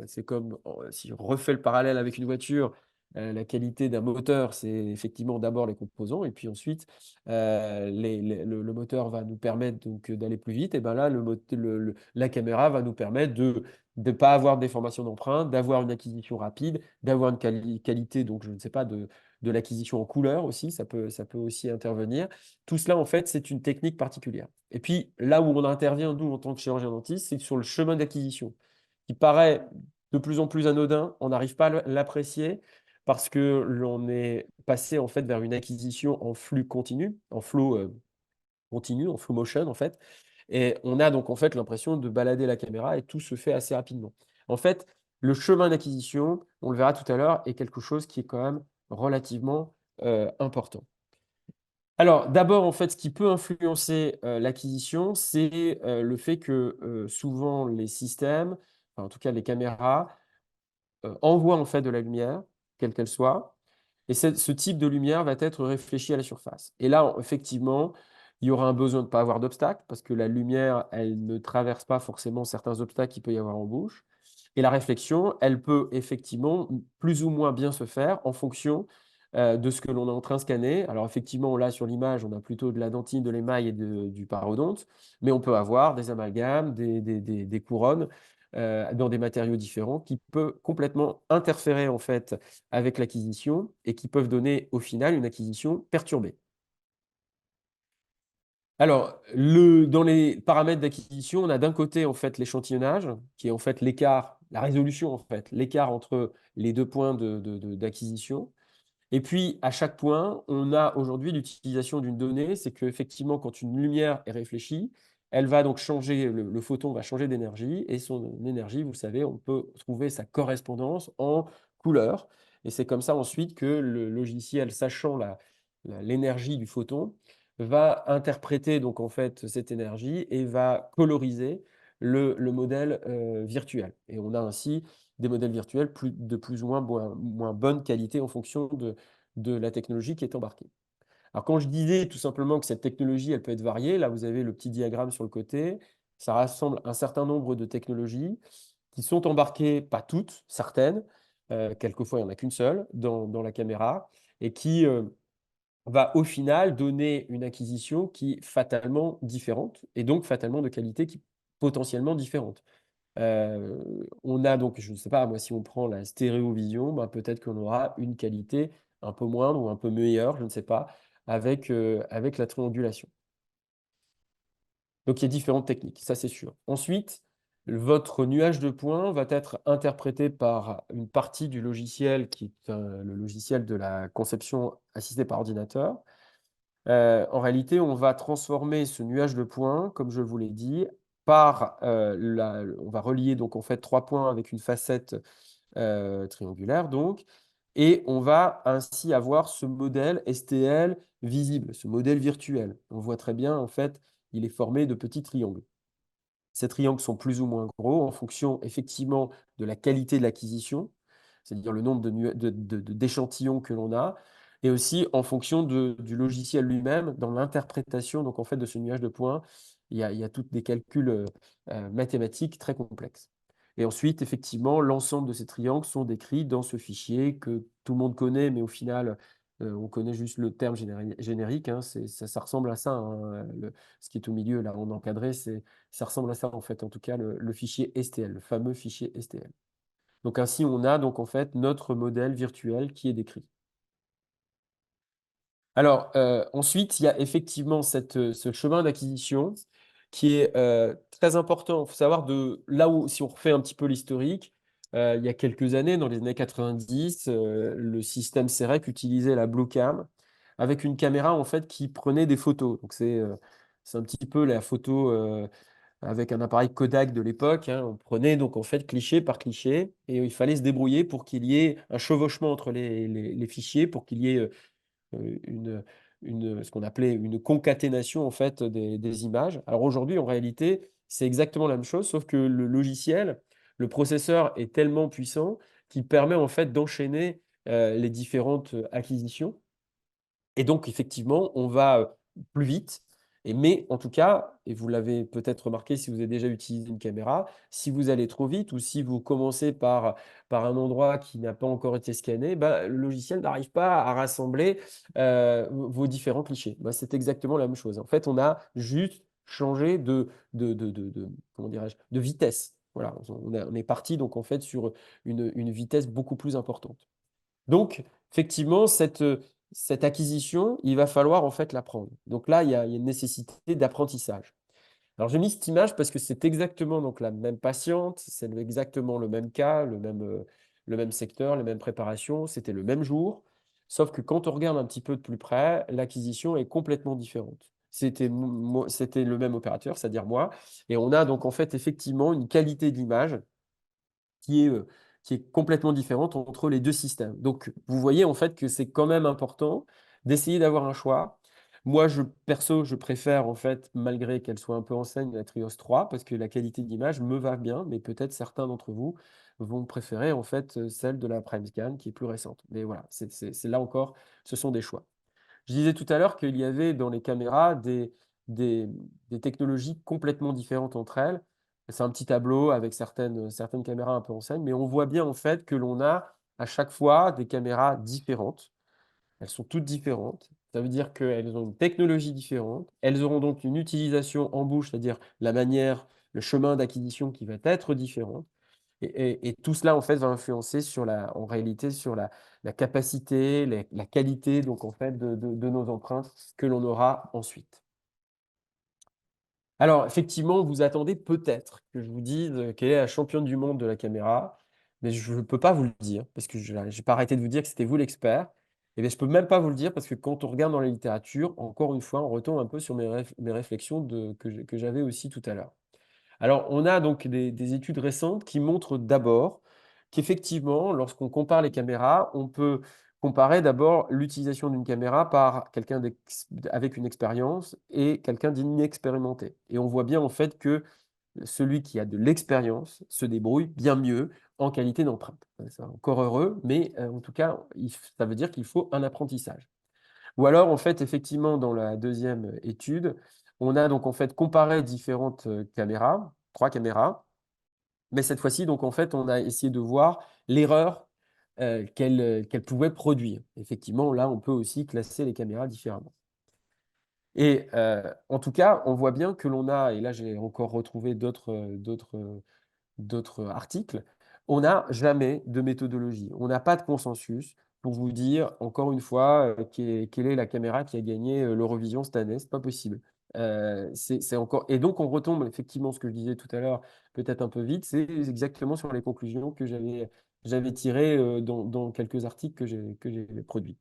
c'est comme si on refait le parallèle avec une voiture, la qualité d'un moteur, c'est effectivement d'abord les composants, et puis ensuite, le moteur va nous permettre donc d'aller plus vite, et bien là, la caméra va nous permettre de ne pas avoir de déformation d'empreinte, d'avoir une acquisition rapide, d'avoir une qualité, donc je ne sais pas, de l'acquisition en couleur aussi, ça peut aussi intervenir. Tout cela, en fait, c'est une technique particulière. Et puis, là où on intervient, nous, en tant que chirurgien dentiste, c'est sur le chemin d'acquisition, qui paraît de plus en plus anodin. On n'arrive pas à l'apprécier parce que l'on est passé, en fait, vers une acquisition en flux continu, en flow continu, en flow motion, en fait. Et on a donc, en fait, l'impression de balader la caméra et tout se fait assez rapidement. En fait, le chemin d'acquisition, on le verra tout à l'heure, est quelque chose qui est quand même relativement important. Alors, d'abord, en fait, ce qui peut influencer l'acquisition, c'est le fait que souvent les systèmes, enfin, en tout cas les caméras, envoient en fait de la lumière, quelle qu'elle soit, et ce type de lumière va être réfléchi à la surface. Et là, effectivement, il y aura un besoin de ne pas avoir d'obstacle, parce que la lumière, elle ne traverse pas forcément certains obstacles qu'il peut y avoir en bouche. Et la réflexion, elle peut effectivement plus ou moins bien se faire en fonction de ce que l'on est en train de scanner. Alors effectivement, là, sur l'image, on a plutôt de la dentine, de l'émail et du parodonte, mais on peut avoir des amalgames, des couronnes dans des matériaux différents qui peuvent complètement interférer en fait avec l'acquisition et qui peuvent donner au final une acquisition perturbée. Alors, dans les paramètres d'acquisition, on a d'un côté en fait l'échantillonnage, qui est en fait l'écart, la résolution en fait, l'écart entre les 2 points d'acquisition. Et puis, à chaque point, on a aujourd'hui l'utilisation d'une donnée, c'est qu'effectivement, quand une lumière est réfléchie, elle va donc changer, le photon va changer d'énergie, et son énergie, vous savez, on peut trouver sa correspondance en couleur. Et c'est comme ça ensuite que le logiciel, sachant l'énergie du photon, va interpréter donc en fait cette énergie et va coloriser le modèle virtuel. Et on a ainsi des modèles virtuels de plus ou moins bonne qualité en fonction de la technologie qui est embarquée. Alors quand je disais tout simplement que cette technologie, elle peut être variée, là vous avez le petit diagramme sur le côté, ça rassemble un certain nombre de technologies qui sont embarquées, pas toutes, certaines, quelquefois il n'y en a qu'une seule dans la caméra, et qui va au final donner une acquisition qui est fatalement différente, et donc fatalement de qualité qui potentiellement différente. On a donc, je ne sais pas, moi, si on prend la stéréovision, ben, peut-être qu'on aura une qualité un peu moindre ou un peu meilleure, je ne sais pas, avec la triangulation. Donc, il y a différentes techniques, ça c'est sûr. Ensuite, votre nuage de points va être interprété par une partie du logiciel qui est le logiciel de la conception assistée par ordinateur. En réalité, on va transformer ce nuage de points, comme je vous l'ai dit, on va relier donc en fait 3 points avec une facette triangulaire donc, et on va ainsi avoir ce modèle STL visible, ce modèle virtuel. On voit très bien en fait, il est formé de petits triangles. Ces triangles sont plus ou moins gros en fonction effectivement de la qualité de l'acquisition. c'est-à-dire le nombre d'échantillons que l'on a, et aussi en fonction du logiciel lui-même, dans l'interprétation donc en fait, de ce nuage de points, il y a tous des calculs mathématiques très complexes. Et ensuite, effectivement, l'ensemble de ces triangles sont décrits dans ce fichier que tout le monde connaît, mais au final, on connaît juste le terme générique. Hein, ça ressemble à ça. Hein, ce qui est au milieu, là, en encadré, ça ressemble à ça, en fait, en tout cas, le fichier STL, le fameux fichier STL. Donc ainsi, on a donc en fait notre modèle virtuel qui est décrit. Alors, ensuite, il y a effectivement ce chemin d'acquisition qui est très important. Il faut savoir là où, si on refait un petit peu l'historique, il y a quelques années, dans les années 90, le système CEREC utilisait la Bluecam avec une caméra en fait qui prenait des photos. Donc, c'est un petit peu la photo avec un appareil Kodak de l'époque. Hein. On prenait donc en fait cliché par cliché et il fallait se débrouiller pour qu'il y ait un chevauchement entre les fichiers, pour qu'il y ait ce qu'on appelait une concaténation en fait des images. Alors aujourd'hui, en réalité, c'est exactement la même chose, sauf que le logiciel, le processeur est tellement puissant qu'il permet en fait d'enchaîner les différentes acquisitions. Et donc, effectivement, on va plus vite. Mais en tout cas, et vous l'avez peut-être remarqué si vous avez déjà utilisé une caméra, si vous allez trop vite ou si vous commencez par un endroit qui n'a pas encore été scanné, bah, le logiciel n'arrive pas à rassembler vos différents clichés. Bah, c'est exactement la même chose. En fait, on a juste changé comment dirais-je, de vitesse. Voilà, on est parti donc en fait sur une vitesse beaucoup plus importante. Donc, effectivement, cette acquisition, il va falloir en fait la prendre. Donc là, il y a une nécessité d'apprentissage. Alors, j'ai mis cette image parce que c'est exactement donc, la même patiente, c'est exactement le même cas, le même secteur, les mêmes préparations, c'était le même jour. Sauf que quand on regarde un petit peu de plus près, l'acquisition est complètement différente. C'était le même opérateur, c'est-à-dire moi. Et on a donc en fait effectivement une qualité d'image qui est, euh, qui est complètement différente entre les deux systèmes. Donc, vous voyez en fait que c'est quand même important d'essayer d'avoir un choix. Moi, perso, je préfère en fait, malgré qu'elle soit un peu enseigne, la Trios 3, parce que la qualité d'image me va bien, mais peut-être certains d'entre vous vont préférer en fait celle de la PrimeScan qui est plus récente. Mais voilà, c'est là encore, ce sont des choix. Je disais tout à l'heure qu'il y avait dans les caméras des, des technologies complètement différentes entre elles. C'est un petit tableau avec certaines caméras un peu enseignes, mais on voit bien en fait que l'on a à chaque fois des caméras différentes. Elles sont toutes différentes. Ça veut dire qu'elles ont une technologie différente. Elles auront donc une utilisation en bouche, c'est-à-dire la manière, le chemin d'acquisition qui va être différent. Et tout cela, en fait, va influencer en réalité sur la capacité, la qualité, donc, en fait, de nos empreintes que l'on aura ensuite. Alors, effectivement, vous attendez peut-être que je vous dise quelle est la championne du monde de la caméra, mais je ne peux pas vous le dire, parce que je n'ai pas arrêté de vous dire que c'était vous l'expert. Et bien, je ne peux même pas vous le dire, parce que quand on regarde dans la littérature, encore une fois, on retombe un peu sur mes réflexions que j'avais aussi tout à l'heure. Alors, on a donc des études récentes qui montrent d'abord qu'effectivement, lorsqu'on compare les caméras, on peut comparer d'abord l'utilisation d'une caméra par quelqu'un avec une expérience et quelqu'un d'inexpérimenté. Et on voit bien en fait que celui qui a de l'expérience se débrouille bien mieux en qualité d'empreinte. C'est encore heureux, mais en tout cas, ça veut dire qu'il faut un apprentissage. Ou alors, en fait, effectivement, dans la deuxième étude, on a donc en fait comparé différentes caméras, 3 caméras, mais cette fois-ci, donc en fait, on a essayé de voir l'erreur qu'elles pouvaient produire. Effectivement, là, on peut aussi classer les caméras différemment. Et en tout cas, on voit bien que l'on a, et là j'ai encore retrouvé d'autres articles, on n'a jamais de méthodologie. On n'a pas de consensus pour vous dire, encore une fois, quelle est la caméra qui a gagné l'Eurovision cette année. Ce n'est pas possible. C'est encore... Et donc, on retombe effectivement, ce que je disais tout à l'heure, peut-être un peu vite, c'est exactement sur les conclusions que j'avais tirées dans quelques articles que j'ai produits.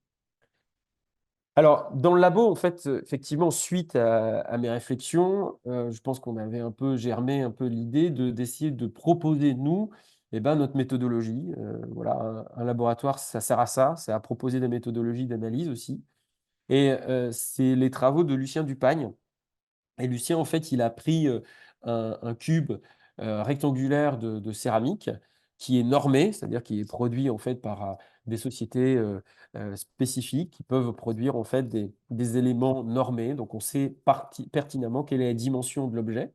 Alors, dans le labo, en fait, effectivement, suite à mes réflexions, je pense qu'on avait un peu germé un peu l'idée d'essayer de proposer, nous, eh ben, notre méthodologie. Voilà, un laboratoire, ça sert à ça, c'est à proposer des méthodologies d'analyse aussi. Et c'est les travaux de Lucien Dupagne. Et Lucien, en fait, il a pris un cube rectangulaire de céramique qui est normé, c'est-à-dire qui est produit en fait par des sociétés spécifiques qui peuvent produire en fait des éléments normés. Donc on sait pertinemment quelle est la dimension de l'objet.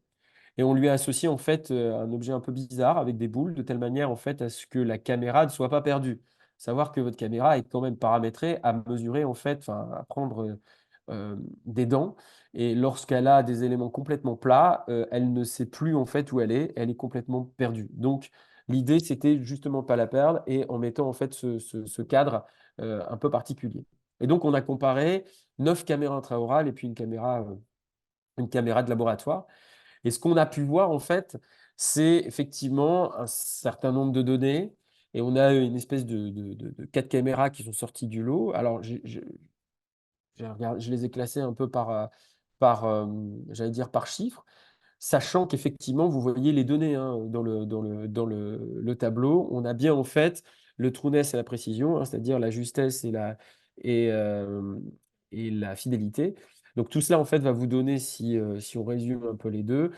Et on lui a associé en fait un objet un peu bizarre avec des boules, de telle manière en fait à ce que la caméra ne soit pas perdue. Savoir que votre caméra est quand même paramétrée à mesurer en fait, enfin à prendre des dents. Et lorsqu'elle a des éléments complètement plats, elle ne sait plus en fait où elle est complètement perdue. Donc l'idée c'était justement de pas la perdre et en mettant en fait ce cadre un peu particulier. Et donc on a comparé 9 caméras intraorales et puis une caméra de laboratoire. Et ce qu'on a pu voir, en fait, c'est effectivement un certain nombre de données. Et on a une espèce de 4 caméras qui sont sorties du lot. Alors, je les ai classées un peu j'allais dire, par chiffre, sachant qu'effectivement, vous voyez les données hein, dans le tableau. On a bien, en fait, le trueness et la précision, hein, c'est-à-dire la justesse et, euh, et la fidélité. Donc tout cela, en fait, va vous donner, si on résume un peu les deux,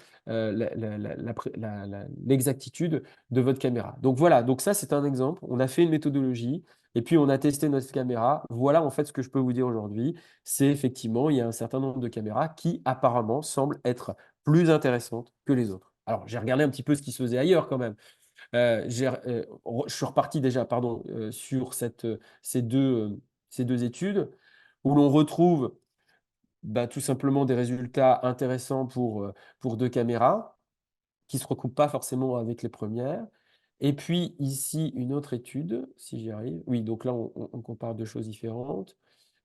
l'exactitude de votre caméra. Donc voilà, donc ça, c'est un exemple. On a fait une méthodologie et puis on a testé notre caméra. Voilà, en fait, ce que je peux vous dire aujourd'hui, c'est effectivement, il y a un certain nombre de caméras qui apparemment semblent être plus intéressantes que les autres. Alors, j'ai regardé un petit peu ce qui se faisait ailleurs quand même. Je suis reparti déjà, pardon, sur ces deux études où l'on retrouve bah, tout simplement des résultats intéressants pour deux caméras qui ne se recoupent pas forcément avec les premières. Et puis ici, une autre étude, si j'y arrive. Oui, donc là, on compare deux choses différentes.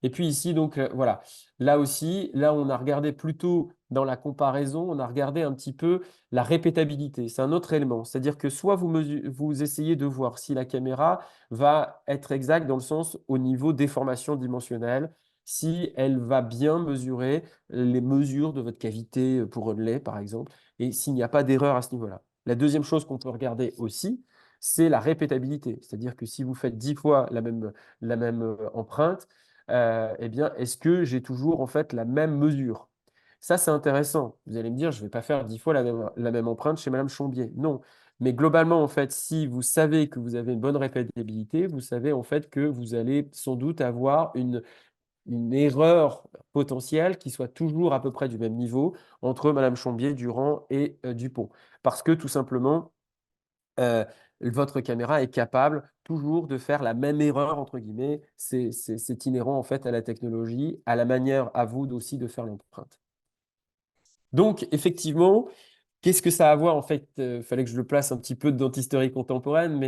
Et puis ici, donc voilà, là aussi, là, on a regardé plutôt dans la comparaison, on a regardé un petit peu la répétabilité. C'est un autre élément. C'est-à-dire que soit vous essayez de voir si la caméra va être exacte dans le sens au niveau déformation dimensionnelle, si elle va bien mesurer les mesures de votre cavité pour relais, par exemple, et s'il n'y a pas d'erreur à ce niveau-là. La deuxième chose qu'on peut regarder aussi, c'est la répétabilité. C'est-à-dire que si vous faites 10 fois la même empreinte, eh bien, est-ce que j'ai toujours en fait la même mesure? Ça, c'est intéressant. Vous allez me dire, je ne vais pas faire 10 fois la même empreinte chez Madame Chambier. Non. Mais globalement, en fait, si vous savez que vous avez une bonne répétabilité, vous savez en fait que vous allez sans doute avoir une erreur potentielle qui soit toujours à peu près du même niveau entre Madame Chambier, Durand et Dupont. Parce que tout simplement, euh, votre caméra est capable toujours de faire la même erreur, entre guillemets. C'est inhérent en fait à la technologie, à la manière à vous aussi de faire l'empreinte. Donc, effectivement, qu'est-ce que ça a à voir en fait? Il fallait que je le place un petit peu de dentisterie contemporaine,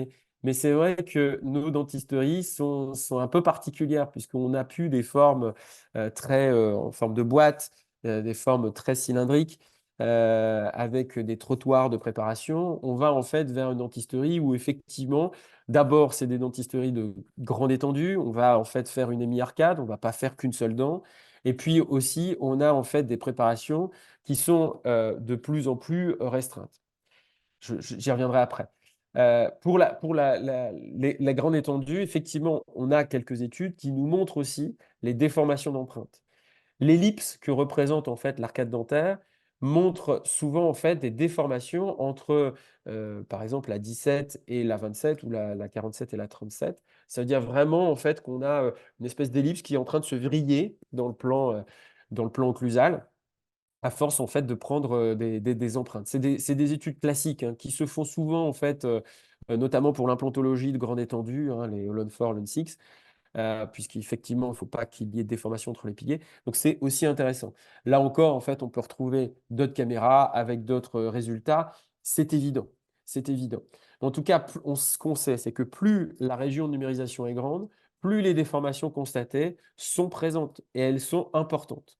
mais c'est vrai que nos dentisteries sont un peu particulières puisqu'on a pu des formes très en forme de boîte, des formes très cylindriques avec des trottoirs de préparation. On va en fait vers une dentisterie où effectivement, d'abord c'est des dentisteries de grande étendue. On va en fait faire une hémi-arcade, on ne va pas faire qu'une seule dent. Et puis aussi, on a en fait des préparations qui sont de plus en plus restreintes. J'y reviendrai après. Pour la grande étendue, effectivement, on a quelques études qui nous montrent aussi les déformations d'empreintes. L'ellipse que représente en fait l'arcade dentaire montre souvent en fait des déformations entre, par exemple, la 17 et la 27 ou la 47 et la 37. Ça veut dire vraiment en fait qu'on a une espèce d'ellipse qui est en train de se vriller dans le plan occlusal à force en fait de prendre des empreintes. C'est des études classiques hein, qui se font souvent en fait, notamment pour l'implantologie de grande étendue, hein, les Holon 4, Holon 6, puisqu'effectivement, il ne faut pas qu'il y ait de déformation entre les piliers. Donc c'est aussi intéressant. Là encore, en fait, on peut retrouver d'autres caméras avec d'autres résultats. C'est évident. C'est évident. En tout cas, ce qu'on sait, c'est que plus la région de numérisation est grande, plus les déformations constatées sont présentes et elles sont importantes.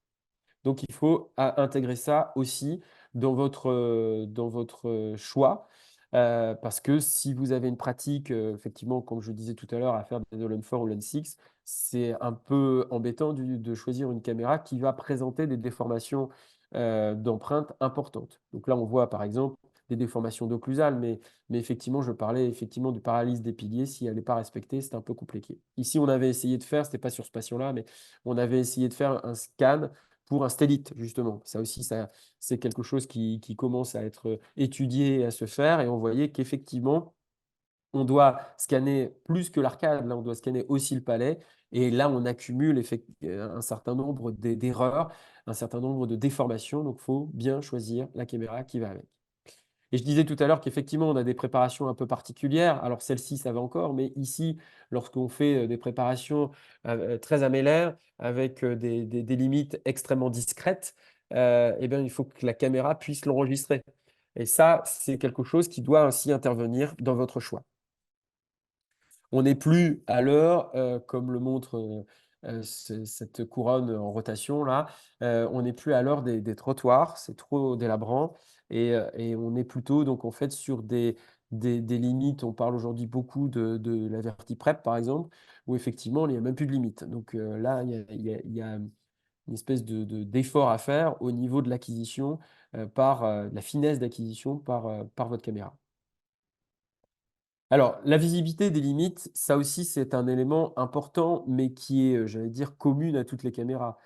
Donc, il faut intégrer ça aussi dans votre choix. Parce que si vous avez une pratique, effectivement, comme je disais tout à l'heure, à faire des Holon 4 ou Holon 6, c'est un peu embêtant de choisir une caméra qui va présenter des déformations d'empreintes importantes. Donc là, on voit par exemple des déformations d'occlusal, mais effectivement, je parlais effectivement de paralysie des piliers. Si elle n'est pas respectée, c'est un peu compliqué. Ici, on avait essayé de faire, ce n'était pas sur ce patient-là, mais on avait essayé de faire un scan pour un stélite, justement. Ça aussi, c'est quelque chose qui commence à être étudié et à se faire. Et on voyait qu'effectivement, on doit scanner plus que l'arcade, là, on doit scanner aussi le palais. Et là, on accumule un certain nombre d'erreurs, un certain nombre de déformations. Donc, il faut bien choisir la caméra qui va avec. Et je disais tout à l'heure qu'effectivement, on a des préparations un peu particulières. Alors, celle-ci, ça va encore, mais ici, lorsqu'on fait des préparations très amélaires, avec des limites extrêmement discrètes, eh bien, il faut que la caméra puisse l'enregistrer. Et ça, c'est quelque chose qui doit ainsi intervenir dans votre choix. On n'est plus à l'heure, comme le montre cette couronne en rotation là, on n'est plus à l'heure des trottoirs, c'est trop délabrant et on est plutôt donc en fait sur des limites. On parle aujourd'hui beaucoup de la VertiPrep par exemple, où effectivement il n'y a même plus de limite. Donc là, il y a une espèce d'effort à faire au niveau de l'acquisition, par la finesse d'acquisition par votre caméra. Alors, la visibilité des limites, ça aussi, c'est un élément important, mais qui est, j'allais dire, commune à toutes les caméras.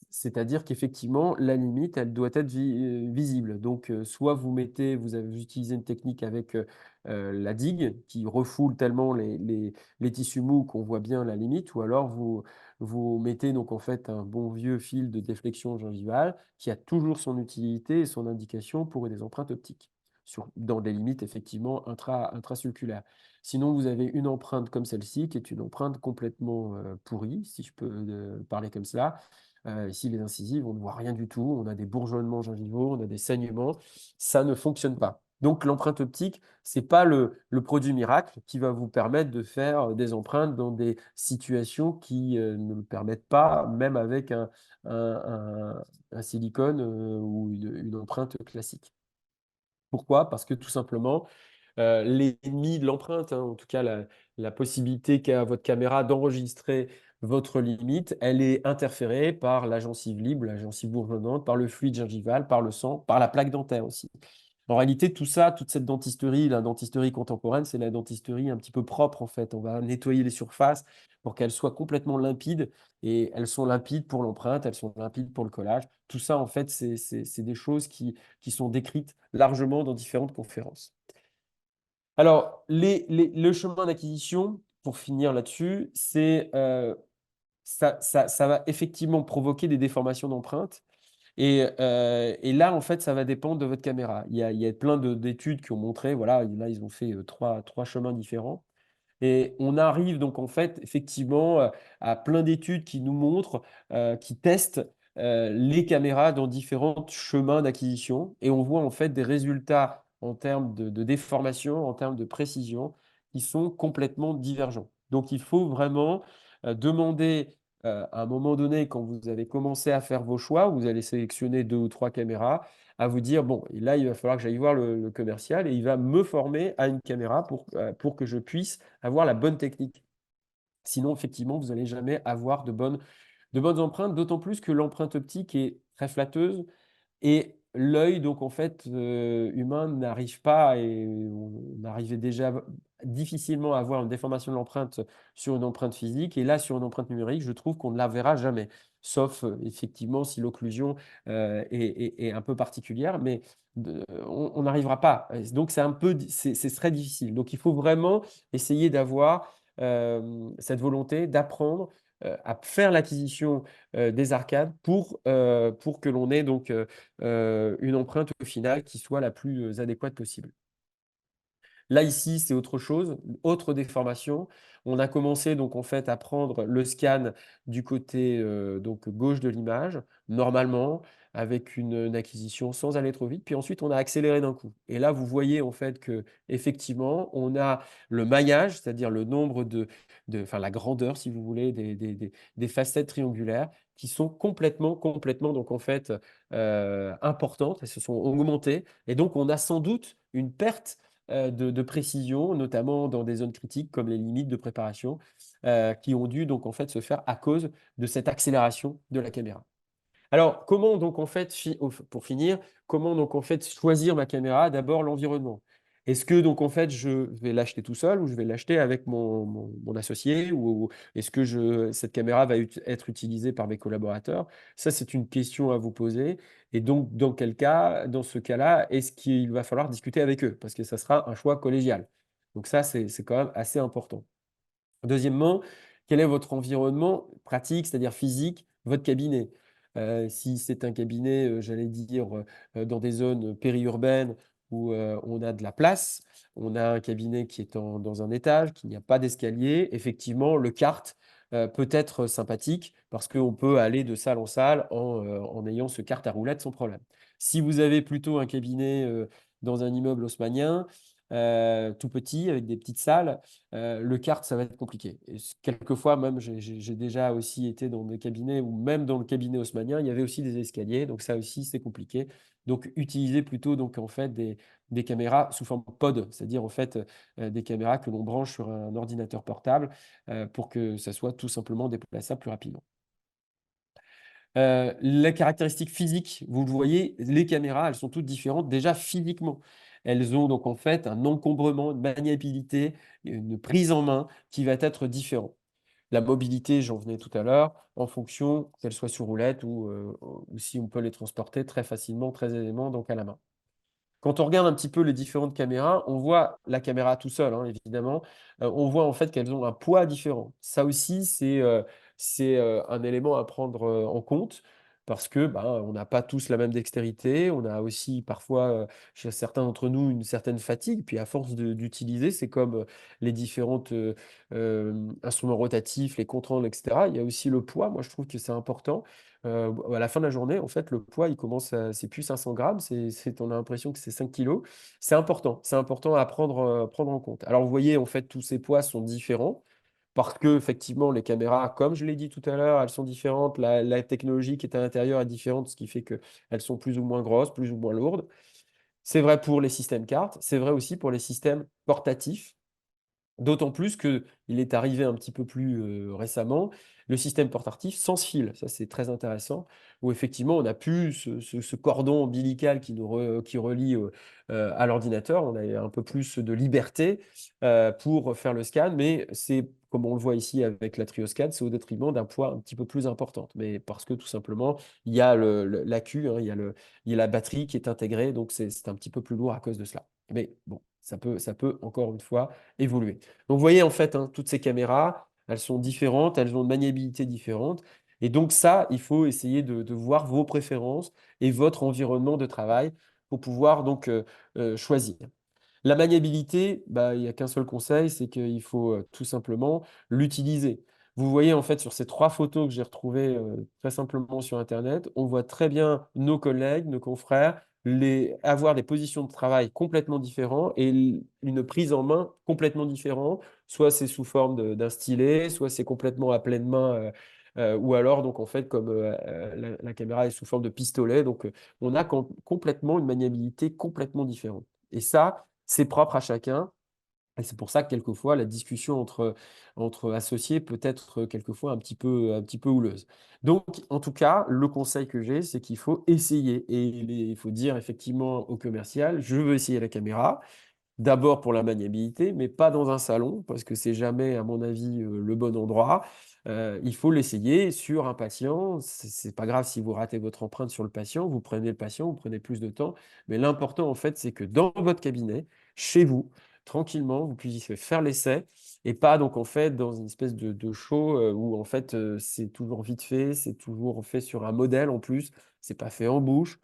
C'est-à-dire qu'effectivement, la limite, elle doit être visible. Donc, soit vous avez utilisé une technique avec la digue, qui refoule tellement les tissus mous qu'on voit bien la limite, ou alors vous mettez donc en fait un bon vieux fil de déflexion gingivale qui a toujours son utilité et son indication pour des empreintes optiques dans des limites effectivement intracirculaires. Sinon, vous avez une empreinte comme celle-ci, qui est une empreinte complètement pourrie, si je peux parler comme cela. Ici, les incisives, on ne voit rien du tout, on a des bourgeonnements gingivaux, on a des saignements, ça ne fonctionne pas. Donc, l'empreinte optique, ce n'est pas le produit miracle qui va vous permettre de faire des empreintes dans des situations qui ne le permettent pas, même avec un silicone ou une empreinte classique. Pourquoi? Parce que tout simplement, l'ennemi de l'empreinte, hein, en tout cas la possibilité qu'a votre caméra d'enregistrer votre limite, elle est interférée par la gencive libre, la gencive bourgeonnante, par le fluide gingival, par le sang, par la plaque dentaire aussi. En réalité, tout ça, toute cette dentisterie, la dentisterie contemporaine, c'est la dentisterie un petit peu propre en fait. On va nettoyer les surfaces pour qu'elles soient complètement limpides et elles sont limpides pour l'empreinte, elles sont limpides pour le collage. Tout ça, en fait, c'est des choses qui sont décrites largement dans différentes conférences. Alors, le chemin d'acquisition, pour finir là-dessus, c'est ça va effectivement provoquer des déformations d'empreintes. Et là, en fait, ça va dépendre de votre caméra. Il y a plein d'études qui ont montré, voilà, là, ils ont fait trois chemins différents. Et on arrive donc en fait effectivement à plein d'études qui nous montrent, qui testent les caméras dans différents chemins d'acquisition. Et on voit en fait des résultats en termes de déformation, en termes de précision, qui sont complètement divergents. Donc il faut vraiment demander à un moment donné, quand vous avez commencé à faire vos choix, vous allez sélectionner 2 ou 3 caméras, à vous dire, bon, et là, il va falloir que j'aille voir le commercial et il va me former à une caméra pour que je puisse avoir la bonne technique. Sinon, effectivement, vous n'allez jamais avoir de bonnes empreintes, d'autant plus que l'empreinte optique est très flatteuse et l'œil, donc en fait, humain n'arrive pas, et on arrivait déjà difficilement à avoir une déformation de l'empreinte sur une empreinte physique. Et là, sur une empreinte numérique, je trouve qu'on ne la verra jamais, sauf effectivement si l'occlusion est un peu particulière, mais on n'arrivera pas. Donc, c'est très difficile. Donc, il faut vraiment essayer d'avoir cette volonté d'apprendre à faire l'acquisition des arcades pour que l'on ait donc une empreinte au final qui soit la plus adéquate possible. Là, ici, c'est autre chose, autre déformation. On a commencé donc en fait à prendre le scan du côté donc gauche de l'image, normalement, avec une acquisition sans aller trop vite. Puis ensuite, on a accéléré d'un coup. Et là, vous voyez en fait que effectivement, on a le maillage, c'est-à-dire le nombre enfin la grandeur, si vous voulez, des facettes triangulaires qui sont complètement donc en fait importantes. Elles se sont augmentées. Et donc, on a sans doute une perte de précision, notamment dans des zones critiques comme les limites de préparation, qui ont dû donc en fait se faire à cause de cette accélération de la caméra. Alors, comment donc en fait, pour finir, comment donc en fait choisir ma caméra? D'abord, l'environnement. Est-ce que donc en fait je vais l'acheter tout seul ou je vais l'acheter avec mon associé, ou est-ce que cette caméra va être utilisée par mes collaborateurs? Ça, c'est une question à vous poser. Et donc, dans ce cas-là, est-ce qu'il va falloir discuter avec eux? Parce que ça sera un choix collégial. Donc ça, c'est quand même assez important. Deuxièmement, quel est votre environnement pratique, c'est-à-dire physique, votre cabinet? Si c'est un cabinet, j'allais dire, dans des zones périurbaines où on a de la place, on a un cabinet qui est dans un étage, qu'il n'y a pas d'escalier, effectivement, le kart peut être sympathique parce qu'on peut aller de salle en salle en ayant ce kart à roulettes sans problème. Si vous avez plutôt un cabinet dans un immeuble haussmannien, tout petit, avec des petites salles, le kart, ça va être compliqué. Et quelquefois, même, j'ai déjà aussi été dans des cabinets ou même dans le cabinet haussmannien, il y avait aussi des escaliers. Donc, ça aussi, c'est compliqué. Donc, utilisez plutôt donc, en fait, des caméras sous forme pod, c'est-à-dire en fait, des caméras que l'on branche sur un ordinateur portable pour que ça soit tout simplement déplaçable plus rapidement. Les caractéristiques physiques, vous le voyez, les caméras, elles sont toutes différentes déjà physiquement. Elles ont donc en fait un encombrement, une maniabilité, une prise en main qui va être différent. La mobilité, j'en venais tout à l'heure, en fonction qu'elle soit sur roulette ou si on peut les transporter très facilement, très aisément, donc à la main. Quand on regarde un petit peu les différentes caméras, on voit la caméra tout seul, hein, évidemment. On voit en fait qu'elles ont un poids différent. Ça aussi, c'est un élément à prendre en compte parce que bah, on n'a pas tous la même dextérité. On a aussi parfois, chez certains d'entre nous, une certaine fatigue. Puis à force d'utiliser, c'est comme les différentes instruments rotatifs, les contrôles, etc. Il y a aussi le poids. Moi, je trouve que c'est important. À la fin de la journée, en fait, le poids, il commence c'est plus 500 grammes, on a l'impression que c'est 5 kilos. C'est important à prendre en compte. Alors, vous voyez, en fait, tous ces poids sont différents parce que, effectivement, les caméras, comme je l'ai dit tout à l'heure, elles sont différentes. La technologie qui est à l'intérieur est différente, ce qui fait qu'elles sont plus ou moins grosses, plus ou moins lourdes. C'est vrai pour les systèmes cartes, c'est vrai aussi pour les systèmes portatifs. D'autant plus qu'il est arrivé un petit peu plus récemment, le système portatif sans fil. Ça, c'est très intéressant, où effectivement, on a plus ce cordon ombilical qui relie à l'ordinateur. On a un peu plus de liberté pour faire le scan, mais c'est, comme on le voit ici avec la trioscan, c'est au détriment d'un poids un petit peu plus important. Mais parce que tout simplement, il y a l'accu, hein, il y a la batterie qui est intégrée, donc c'est un petit peu plus lourd à cause de cela. Mais bon, ça peut encore une fois évoluer. Donc, vous voyez, en fait, hein, toutes ces caméras, elles sont différentes, elles ont une maniabilité différente. Et donc, ça, il faut essayer de voir vos préférences et votre environnement de travail pour pouvoir donc choisir. La maniabilité, bah, il n'y a qu'un seul conseil, c'est qu'il faut tout simplement l'utiliser. Vous voyez en fait sur ces 3 photos que j'ai retrouvées très simplement sur Internet, on voit très bien nos collègues, nos confrères, avoir des positions de travail complètement différentes et une prise en main complètement différente. Soit c'est sous forme d'un stylet, soit c'est complètement à pleine main, ou alors donc en fait comme la caméra est sous forme de pistolet, donc on a complètement une maniabilité complètement différente. Et ça, c'est propre à chacun. Et c'est pour ça que quelquefois, la discussion entre associés peut être quelquefois un petit peu houleuse. Donc, en tout cas, le conseil que j'ai, c'est qu'il faut essayer. Et il faut dire effectivement au commercial, je veux essayer la caméra. D'abord pour la maniabilité, mais pas dans un salon, parce que c'est jamais, à mon avis, le bon endroit. Il faut l'essayer sur un patient. C'est pas grave si vous ratez votre empreinte sur le patient, vous prenez le patient, vous prenez plus de temps. Mais l'important, en fait, c'est que dans votre cabinet, chez vous, tranquillement, vous puissiez faire l'essai et pas donc en fait dans une espèce de show où en fait c'est toujours vite fait, c'est toujours fait sur un modèle en plus, c'est pas fait en bouche.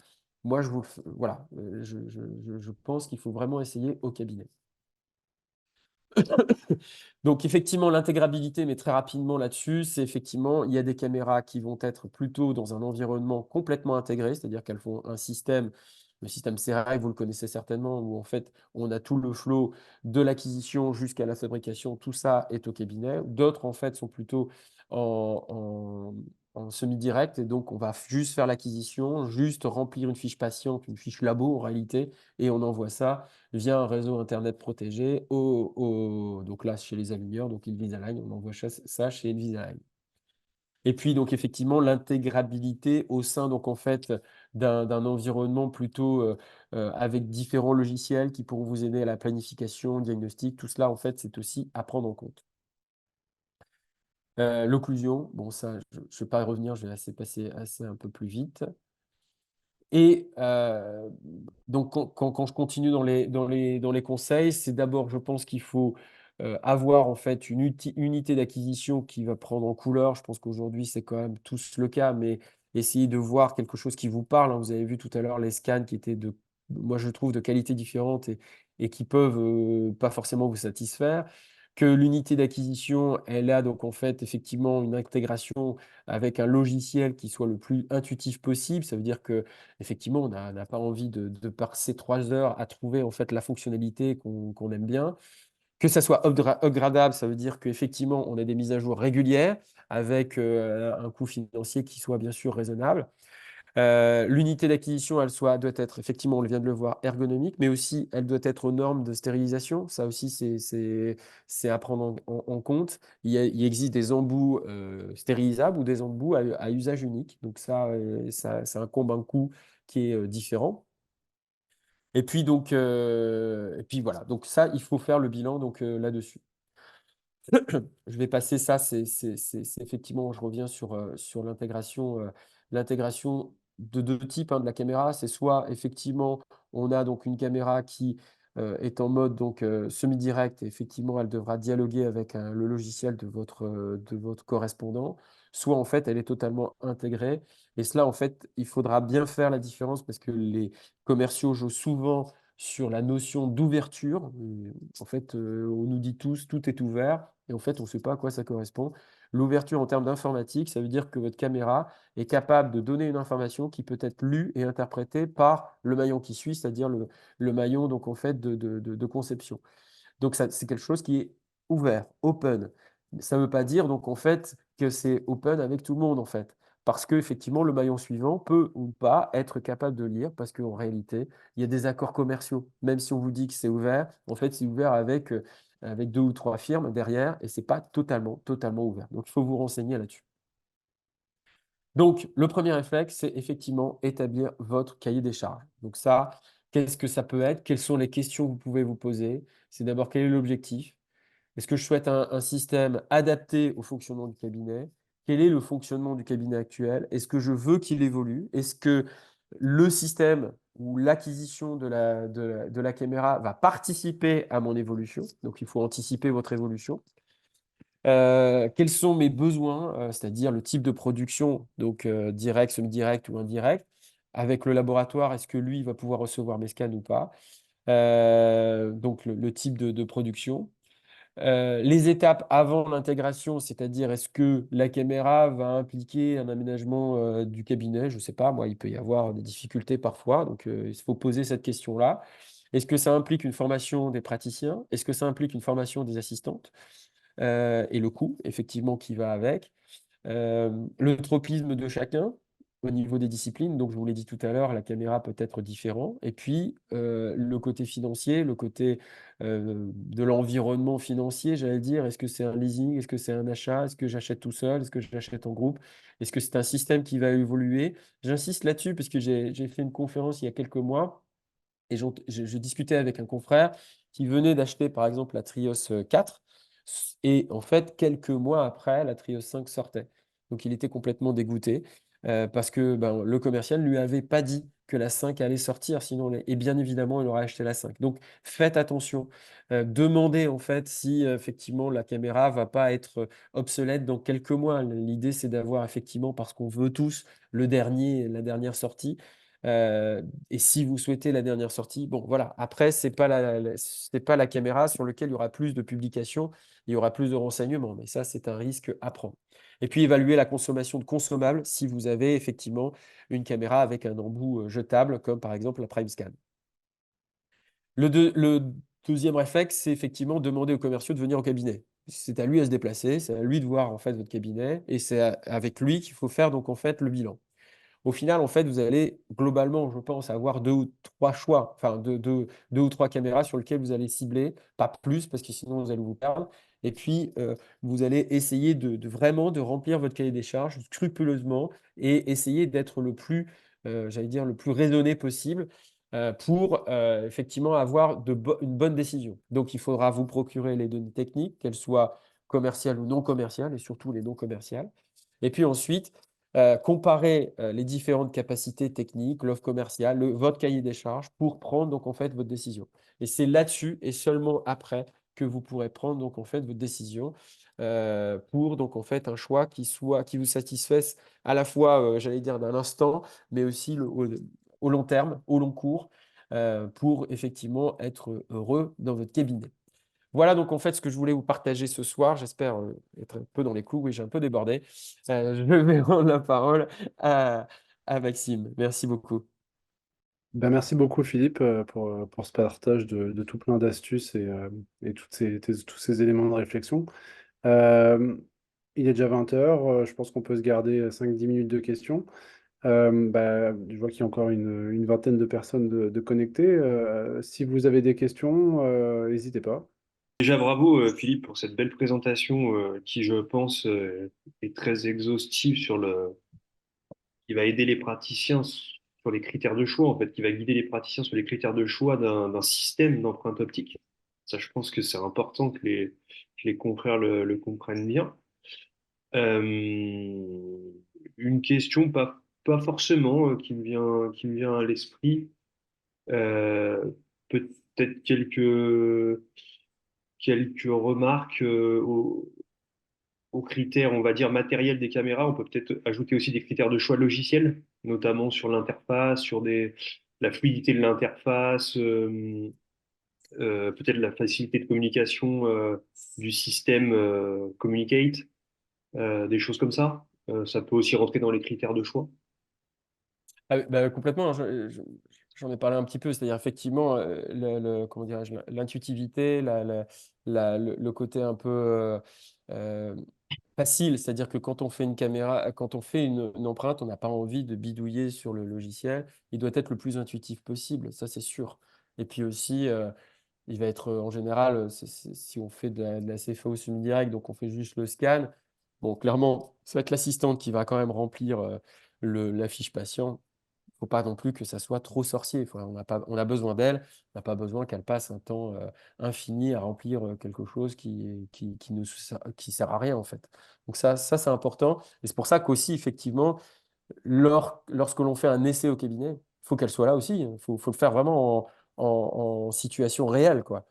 Moi, voilà, je pense qu'il faut vraiment essayer au cabinet. Donc, effectivement, l'intégrabilité, mais très rapidement là-dessus, c'est effectivement, il y a des caméras qui vont être plutôt dans un environnement complètement intégré, c'est-à-dire qu'elles font un système, le système CRI, vous le connaissez certainement, où en fait, on a tout le flow de l'acquisition jusqu'à la fabrication, tout ça est au cabinet. D'autres, en fait, sont plutôt en semi-direct, et donc on va juste faire l'acquisition, juste remplir une fiche patiente, une fiche labo en réalité, et on envoie ça via un réseau Internet protégé donc là chez les aligneurs, donc Invisalign, on envoie ça chez Invisalign. Et puis donc effectivement l'intégrabilité au sein donc en fait d'un environnement plutôt avec différents logiciels qui pourront vous aider à la planification, au diagnostic, tout cela en fait c'est aussi à prendre en compte. L'occlusion, bon ça je ne vais pas y revenir, je vais passer assez un peu plus vite. Et donc, quand je continue dans les conseils, c'est d'abord, je pense qu'il faut avoir en fait une unité d'acquisition qui va prendre en couleur. Je pense qu'aujourd'hui, c'est quand même tous le cas, mais essayez de voir quelque chose qui vous parle, hein. Vous avez vu tout à l'heure les scans qui étaient moi je trouve, de qualité différente et qui peuvent pas forcément vous satisfaire. Que l'unité d'acquisition, elle a donc en fait effectivement une intégration avec un logiciel qui soit le plus intuitif possible. Ça veut dire que effectivement, on n'a pas envie de passer 3 heures à trouver en fait la fonctionnalité qu'on aime bien. Que ça soit upgradable, ça veut dire qu'effectivement, on a des mises à jour régulières avec un coût financier qui soit bien sûr raisonnable. L'unité d'acquisition, doit être, effectivement, on vient de le voir, ergonomique, mais aussi elle doit être aux normes de stérilisation. Ça aussi, c'est à prendre en compte. Il existe des embouts stérilisables ou des embouts à usage unique. Donc ça incombe un coût qui est différent. Et puis voilà. Donc ça, il faut faire le bilan donc là-dessus. Je vais passer ça, c'est effectivement, je reviens sur l'intégration de deux types, hein, de la caméra. C'est soit effectivement, on a donc une caméra qui est en mode donc semi-direct, et effectivement, elle devra dialoguer avec le logiciel de votre correspondant, soit en fait, elle est totalement intégrée. Et cela, en fait, il faudra bien faire la différence parce que les commerciaux jouent souvent sur la notion d'ouverture. En fait, on nous dit tous, tout est ouvert, et en fait, on ne sait pas à quoi ça correspond. L'ouverture en termes d'informatique, ça veut dire que votre caméra est capable de donner une information qui peut être lue et interprétée par le maillon qui suit, c'est-à-dire le maillon donc, en fait, de conception. Donc, c'est quelque chose qui est ouvert, open. Ça ne veut pas dire donc en fait que c'est open avec tout le monde en fait. Parce qu'effectivement, le maillon suivant peut ou pas être capable de lire, parce qu'en réalité, il y a des accords commerciaux. Même si on vous dit que c'est ouvert, en fait, c'est ouvert avec 2 ou 3 firmes derrière, et ce n'est pas totalement ouvert. Donc, il faut vous renseigner là-dessus. Donc, le premier réflexe, c'est effectivement établir votre cahier des charges. Donc ça, qu'est-ce que ça peut être? Quelles sont les questions que vous pouvez vous poser? C'est d'abord, quel est l'objectif? Est-ce que je souhaite un système adapté au fonctionnement du cabinet? Quel est le fonctionnement du cabinet actuel? Est-ce que je veux qu'il évolue? Est-ce que le système ou l'acquisition de la caméra va participer à mon évolution? Donc, il faut anticiper votre évolution. Quels sont mes besoins, c'est-à-dire le type de production, donc direct, semi-direct ou indirect, avec le laboratoire, est-ce que lui va pouvoir recevoir mes scans ou pas? Donc le type de production. Les étapes avant l'intégration, c'est-à-dire est-ce que la caméra va impliquer un aménagement du cabinet? Je ne sais pas, moi, il peut y avoir des difficultés parfois, donc il faut poser cette question-là. Est-ce que ça implique une formation des praticiens? Est-ce que ça implique une formation des assistantes? Et le coût, effectivement, qui va avec. Le tropisme de chacun au niveau des disciplines. Donc, je vous l'ai dit tout à l'heure, la caméra peut être différent. Et puis, le côté financier, le côté de l'environnement financier, j'allais dire. Est-ce que c'est un leasing? Est-ce que c'est un achat? Est-ce que j'achète tout seul? Est-ce que j'achète en groupe? Est-ce que c'est un système qui va évoluer? J'insiste là-dessus parce que j'ai fait une conférence il y a quelques mois et je discutais avec un confrère qui venait d'acheter, par exemple, la Trios 4. Et en fait, quelques mois après, la Trios 5 sortait. Donc, il était complètement dégoûté parce que ben, le commercial ne lui avait pas dit que la 5 allait sortir. Sinon, et bien évidemment, il aurait acheté la 5. Donc, faites attention. Demandez en fait si effectivement la caméra va pas être obsolète dans quelques mois. L'idée, c'est d'avoir effectivement, parce qu'on veut tous la dernière sortie. Et si vous souhaitez la dernière sortie, bon voilà, après, ce n'est pas c'est pas la caméra sur laquelle il y aura plus de publications, il y aura plus de renseignements, mais ça, c'est un risque à prendre. Et puis, évaluer la consommation de consommables si vous avez effectivement une caméra avec un embout jetable, comme par exemple la PrimeScan. Le deuxième réflexe, c'est effectivement demander aux commerciaux de venir au cabinet. C'est à lui à se déplacer, c'est à lui de voir en fait votre cabinet, et c'est avec lui qu'il faut faire donc en fait le bilan. Au final, en fait, vous allez globalement, je pense, avoir 2 ou 3 choix, enfin 2 ou 3 caméras sur lesquelles vous allez cibler, pas plus, parce que sinon vous allez vous perdre. Et puis, vous allez essayer vraiment de remplir votre cahier des charges scrupuleusement et essayer d'être le plus, j'allais dire, le plus raisonné possible pour effectivement avoir une bonne décision. Donc, il faudra vous procurer les données techniques, qu'elles soient commerciales ou non commerciales, et surtout les non commerciales. Et puis ensuite, comparer les différentes capacités techniques, l'offre commerciale, votre cahier des charges pour prendre donc en fait votre décision. Et c'est là-dessus et seulement après que vous pourrez prendre donc en fait votre décision pour donc en fait un choix qui vous satisfasse à la fois, j'allais dire d'un instant, mais aussi au long terme, au long cours, pour effectivement être heureux dans votre cabinet. Voilà donc en fait ce que je voulais vous partager ce soir. J'espère être un peu dans les clous. Oui, j'ai un peu débordé. Je vais rendre la parole à, à Maxime. Merci beaucoup. Ben, merci beaucoup Philippe pour ce partage de tout plein d'astuces et tous ces éléments de réflexion. Euh, il est déjà 20 heures, je pense qu'on peut se garder 5-10 minutes de questions. Je vois qu'il y a encore une vingtaine de personnes de connectées. Si vous avez des questions, n'hésitez pas. Déjà, bravo Philippe pour cette belle présentation qui, je pense, est très exhaustive qui va aider les praticiens sur les critères de choix, en fait, qui va guider les praticiens sur les critères de choix d'un système d'empreinte optique. Ça, je pense que c'est important que les confrères le comprennent bien. Une question, pas forcément, qui me vient à l'esprit. Euh, Peut-être quelques remarques aux critères, on va dire, matériels des caméras. On peut peut-être ajouter aussi des critères de choix logiciels, notamment sur l'interface, la fluidité de l'interface, peut-être la facilité de communication du système Communicate, des choses comme ça. Ça peut aussi rentrer dans les critères de choix. Ah oui, bah, complètement, j'en ai parlé un petit peu, c'est-à-dire effectivement comment dirais-je, l'intuitivité, le côté un peu euh, facile, c'est-à-dire que quand on fait une caméra, quand on fait une empreinte, on n'a pas envie de bidouiller sur le logiciel, il doit être le plus intuitif possible, ça c'est sûr. Et puis aussi, il va être en général, si on fait de la CFO semi-direct, donc on fait juste le scan, bon clairement, ça va être l'assistante qui va quand même remplir la fiche patient. Faut pas non plus que ça soit trop sorcier. On a besoin d'elle, on n'a pas besoin qu'elle passe un temps infini à remplir quelque chose qui sert à rien en fait. Donc ça c'est important. Et c'est pour ça qu'aussi, effectivement, lorsque l'on fait un essai au cabinet, il faut qu'elle soit là aussi. Faut le faire vraiment en situation réelle, quoi.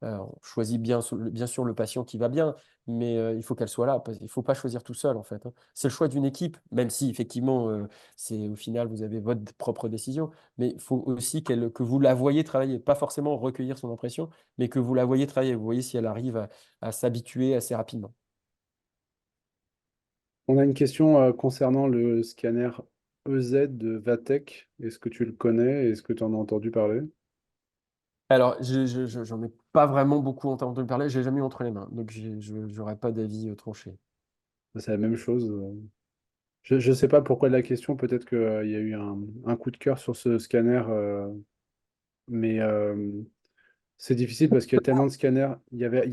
On choisit bien sûr le patient qui va bien, mais il faut qu'elle soit là. Il ne faut pas choisir tout seul, en fait, hein. C'est le choix d'une équipe, même si effectivement, c'est au final, vous avez votre propre décision. Mais il faut aussi que vous la voyez travailler, pas forcément recueillir son impression, mais que vous la voyez travailler. Vous voyez si elle arrive à s'habituer assez rapidement. On a une question concernant le scanner EZ de Vatek. Est-ce que tu le connais? Est-ce que tu en as entendu parler? Alors, j'en ai pas vraiment beaucoup entendu parler, j'ai jamais eu entre les mains, donc je n'aurais pas d'avis tranché. C'est la même chose. Je ne sais pas pourquoi de la question. Peut-être qu'il y a eu un coup de cœur sur ce scanner, mais c'est difficile parce qu'il y a tellement de scanners.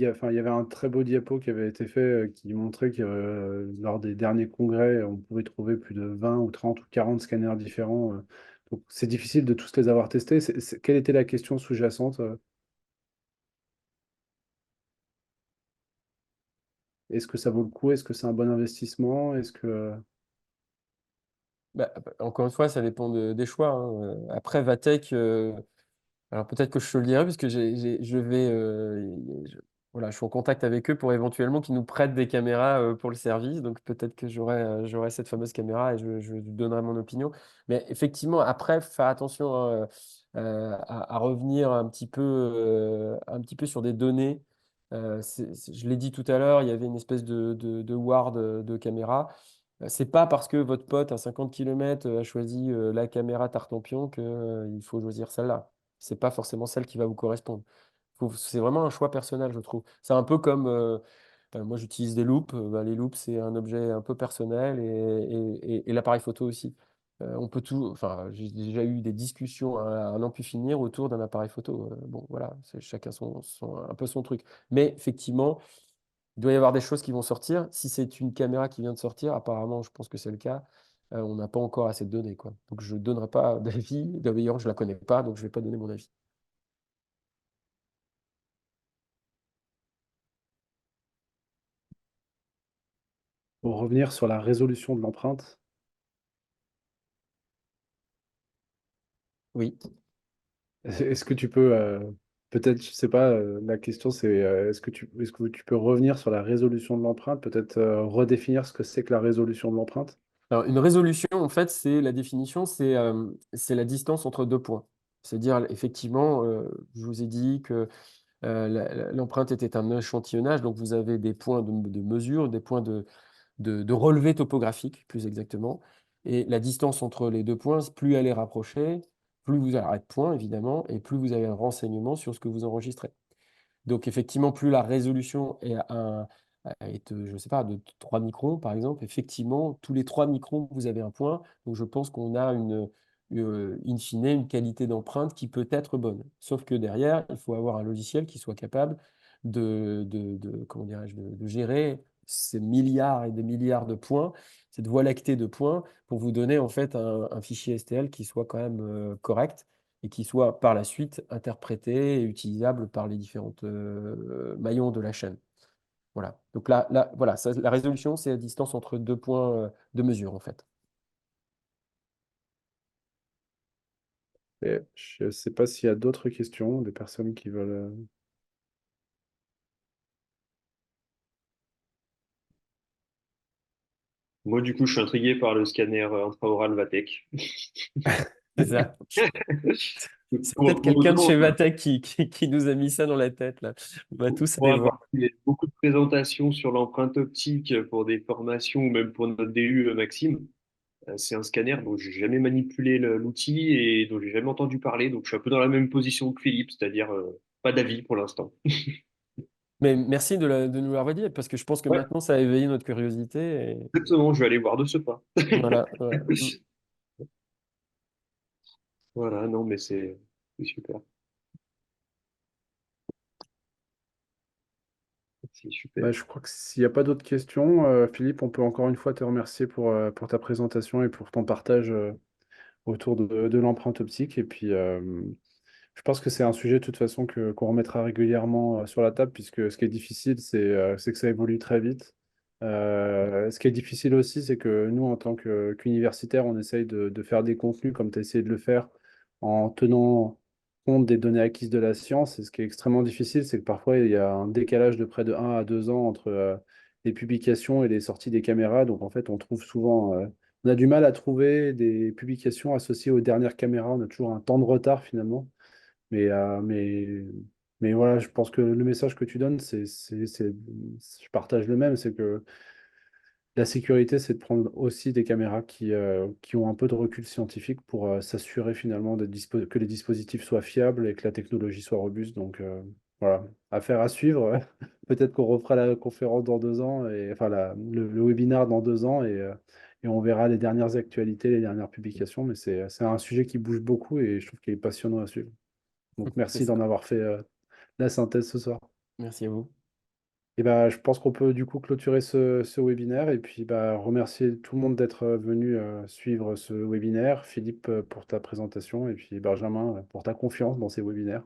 Enfin, il y avait un très beau diapo qui avait été fait qui montrait que lors des derniers congrès, on pouvait trouver plus de 20 ou 30 ou 40 scanners différents. Donc c'est difficile de tous les avoir testés. Quelle était la question sous-jacente? Est-ce que ça vaut le coup? Est-ce que c'est un bon investissement? Est-ce que... Encore une fois, ça dépend des choix, hein. Après, Vatek, alors peut-être que je te le dirai, parce que voilà, je suis en contact avec eux pour éventuellement qu'ils nous prêtent des caméras pour le service. Donc peut-être que j'aurai cette fameuse caméra et je donnerai mon opinion. Mais effectivement, après, faire attention hein, à revenir un petit peu sur des données. Je l'ai dit tout à l'heure, il y avait une espèce de war de caméras. C'est pas parce que votre pote à 50 km a choisi la caméra Tartampion qu'il faut choisir celle-là. C'est pas forcément celle qui va vous correspondre. C'est vraiment un choix personnel, je trouve. C'est un peu comme moi j'utilise des loupes. Les loupes, c'est un objet un peu personnel et l'appareil photo aussi. On peut tout, enfin, j'ai déjà eu des discussions à n'en plus finir autour d'un appareil photo. Bon, voilà, c'est chacun un peu son truc. Mais effectivement, il doit y avoir des choses qui vont sortir. Si c'est une caméra qui vient de sortir, apparemment, je pense que c'est le cas. On n'a pas encore assez de données, quoi. Donc, je ne donnerai pas d'avis. D'ailleurs, je ne la connais pas, donc je ne vais pas donner mon avis. Pour revenir sur la résolution de l'empreinte, Oui. Est-ce que tu peux, peut-être, je sais pas, la question c'est, est-ce que tu peux revenir sur la résolution de l'empreinte, peut-être redéfinir ce que c'est que la résolution de l'empreinte? Alors, une résolution, en fait, c'est la définition, c'est la distance entre deux points. C'est-à-dire, effectivement, je vous ai dit que l'empreinte était un échantillonnage, donc vous avez des points de mesure, des points de relevé topographique, plus exactement. Et la distance entre les deux points, plus elle est rapprochée, plus vous avez de points, évidemment, et plus vous avez un renseignement sur ce que vous enregistrez. Donc, effectivement, plus la résolution est, je ne sais pas, de 3 microns, par exemple, effectivement, tous les 3 microns, vous avez un point. Donc, je pense qu'on a in fine, une qualité d'empreinte qui peut être bonne. Sauf que derrière, il faut avoir un logiciel qui soit capable comment dirais-je, de gérer ces milliards et des milliards de points, cette voie lactée de points, pour vous donner en fait un fichier STL qui soit quand même correct et qui soit par la suite interprété et utilisable par les différentes maillons de la chaîne. Voilà. Donc là voilà, la résolution, c'est la distance entre deux points de mesure, en fait. Et je ne sais pas s'il y a d'autres questions, des personnes qui veulent. Moi, du coup, je suis intrigué par le scanner intraoral Vatek. C'est ça. C'est peut-être Pour quelqu'un de autant, chez Vatec qui nous a mis ça dans la tête, là. On va tous pour aller voir. avoir fait beaucoup de présentations sur l'empreinte optique pour des formations ou même pour notre DU, Maxime, c'est un scanner dont j'ai jamais manipulé l'outil et dont j'ai jamais entendu parler. Donc, je suis un peu dans la même position que Philippe, c'est-à-dire pas d'avis pour l'instant. Mais merci de nous l'avoir dit, parce que je pense que Ouais, maintenant, ça a éveillé notre curiosité. Et exactement. Je vais aller voir de ce pas. voilà, voilà. Mm. Voilà, non, mais c'est super. C'est super. Bah, je crois que s'il n'y a pas d'autres questions, Philippe, on peut encore une fois te remercier pour ta présentation et pour ton partage autour de l'empreinte optique. Et puis, je pense que c'est un sujet de toute façon qu'on remettra régulièrement sur la table, puisque ce qui est difficile, c'est que ça évolue très vite. Ce qui est difficile aussi, c'est que nous, en tant qu'universitaires, on essaye de faire des contenus comme tu as essayé de le faire en tenant compte des données acquises de la science. Et ce qui est extrêmement difficile, c'est que parfois, il y a un décalage de près de 1 à 2 ans entre les publications et les sorties des caméras. Donc, en fait, on trouve souvent, on a du mal à trouver des publications associées aux dernières caméras. On a toujours un temps de retard finalement. Mais, euh, mais, mais voilà, je pense que le message que tu donnes, je partage le même, c'est que la sécurité, c'est de prendre aussi des caméras qui ont un peu de recul scientifique pour s'assurer finalement que les dispositifs soient fiables et que la technologie soit robuste. Donc voilà, affaire à suivre. Peut-être qu'on refera la conférence dans 2 ans, enfin le webinaire dans 2 ans et on verra les dernières actualités, les dernières publications. Mais c'est un sujet qui bouge beaucoup et je trouve qu'il est passionnant à suivre. Donc C'est merci d'en ça. avoir fait la synthèse ce soir. Merci à vous. Et bah, je pense qu'on peut du coup clôturer ce webinaire et puis bah, remercier tout le monde d'être venu suivre ce webinaire. Philippe pour ta présentation et puis Benjamin pour ta confiance dans ces webinaires.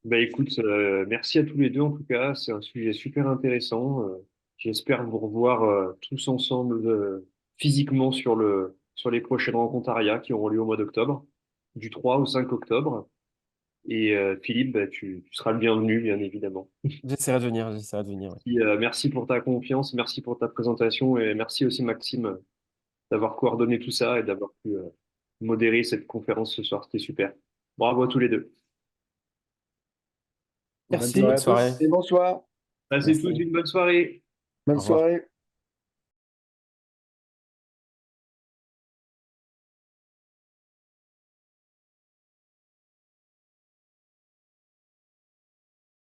Bah écoute, merci à tous les deux en tout cas. C'est un sujet super intéressant. J'espère vous revoir tous ensemble physiquement sur les prochaines rencontres ARIA qui auront lieu au mois d'octobre, du 3 au 5 octobre. Et Philippe, bah, tu seras le bienvenu, bien évidemment. J'essaierai de venir, ouais. Merci pour ta confiance, merci pour ta présentation et merci aussi Maxime d'avoir coordonné tout ça et d'avoir pu modérer cette conférence ce soir. C'était super. Bravo à tous les deux. Bonne Merci, soirée bonne à soirée. tous. Et bonsoir. Passez tous Merci. une bonne soirée. Au Bonne revoir. soirée.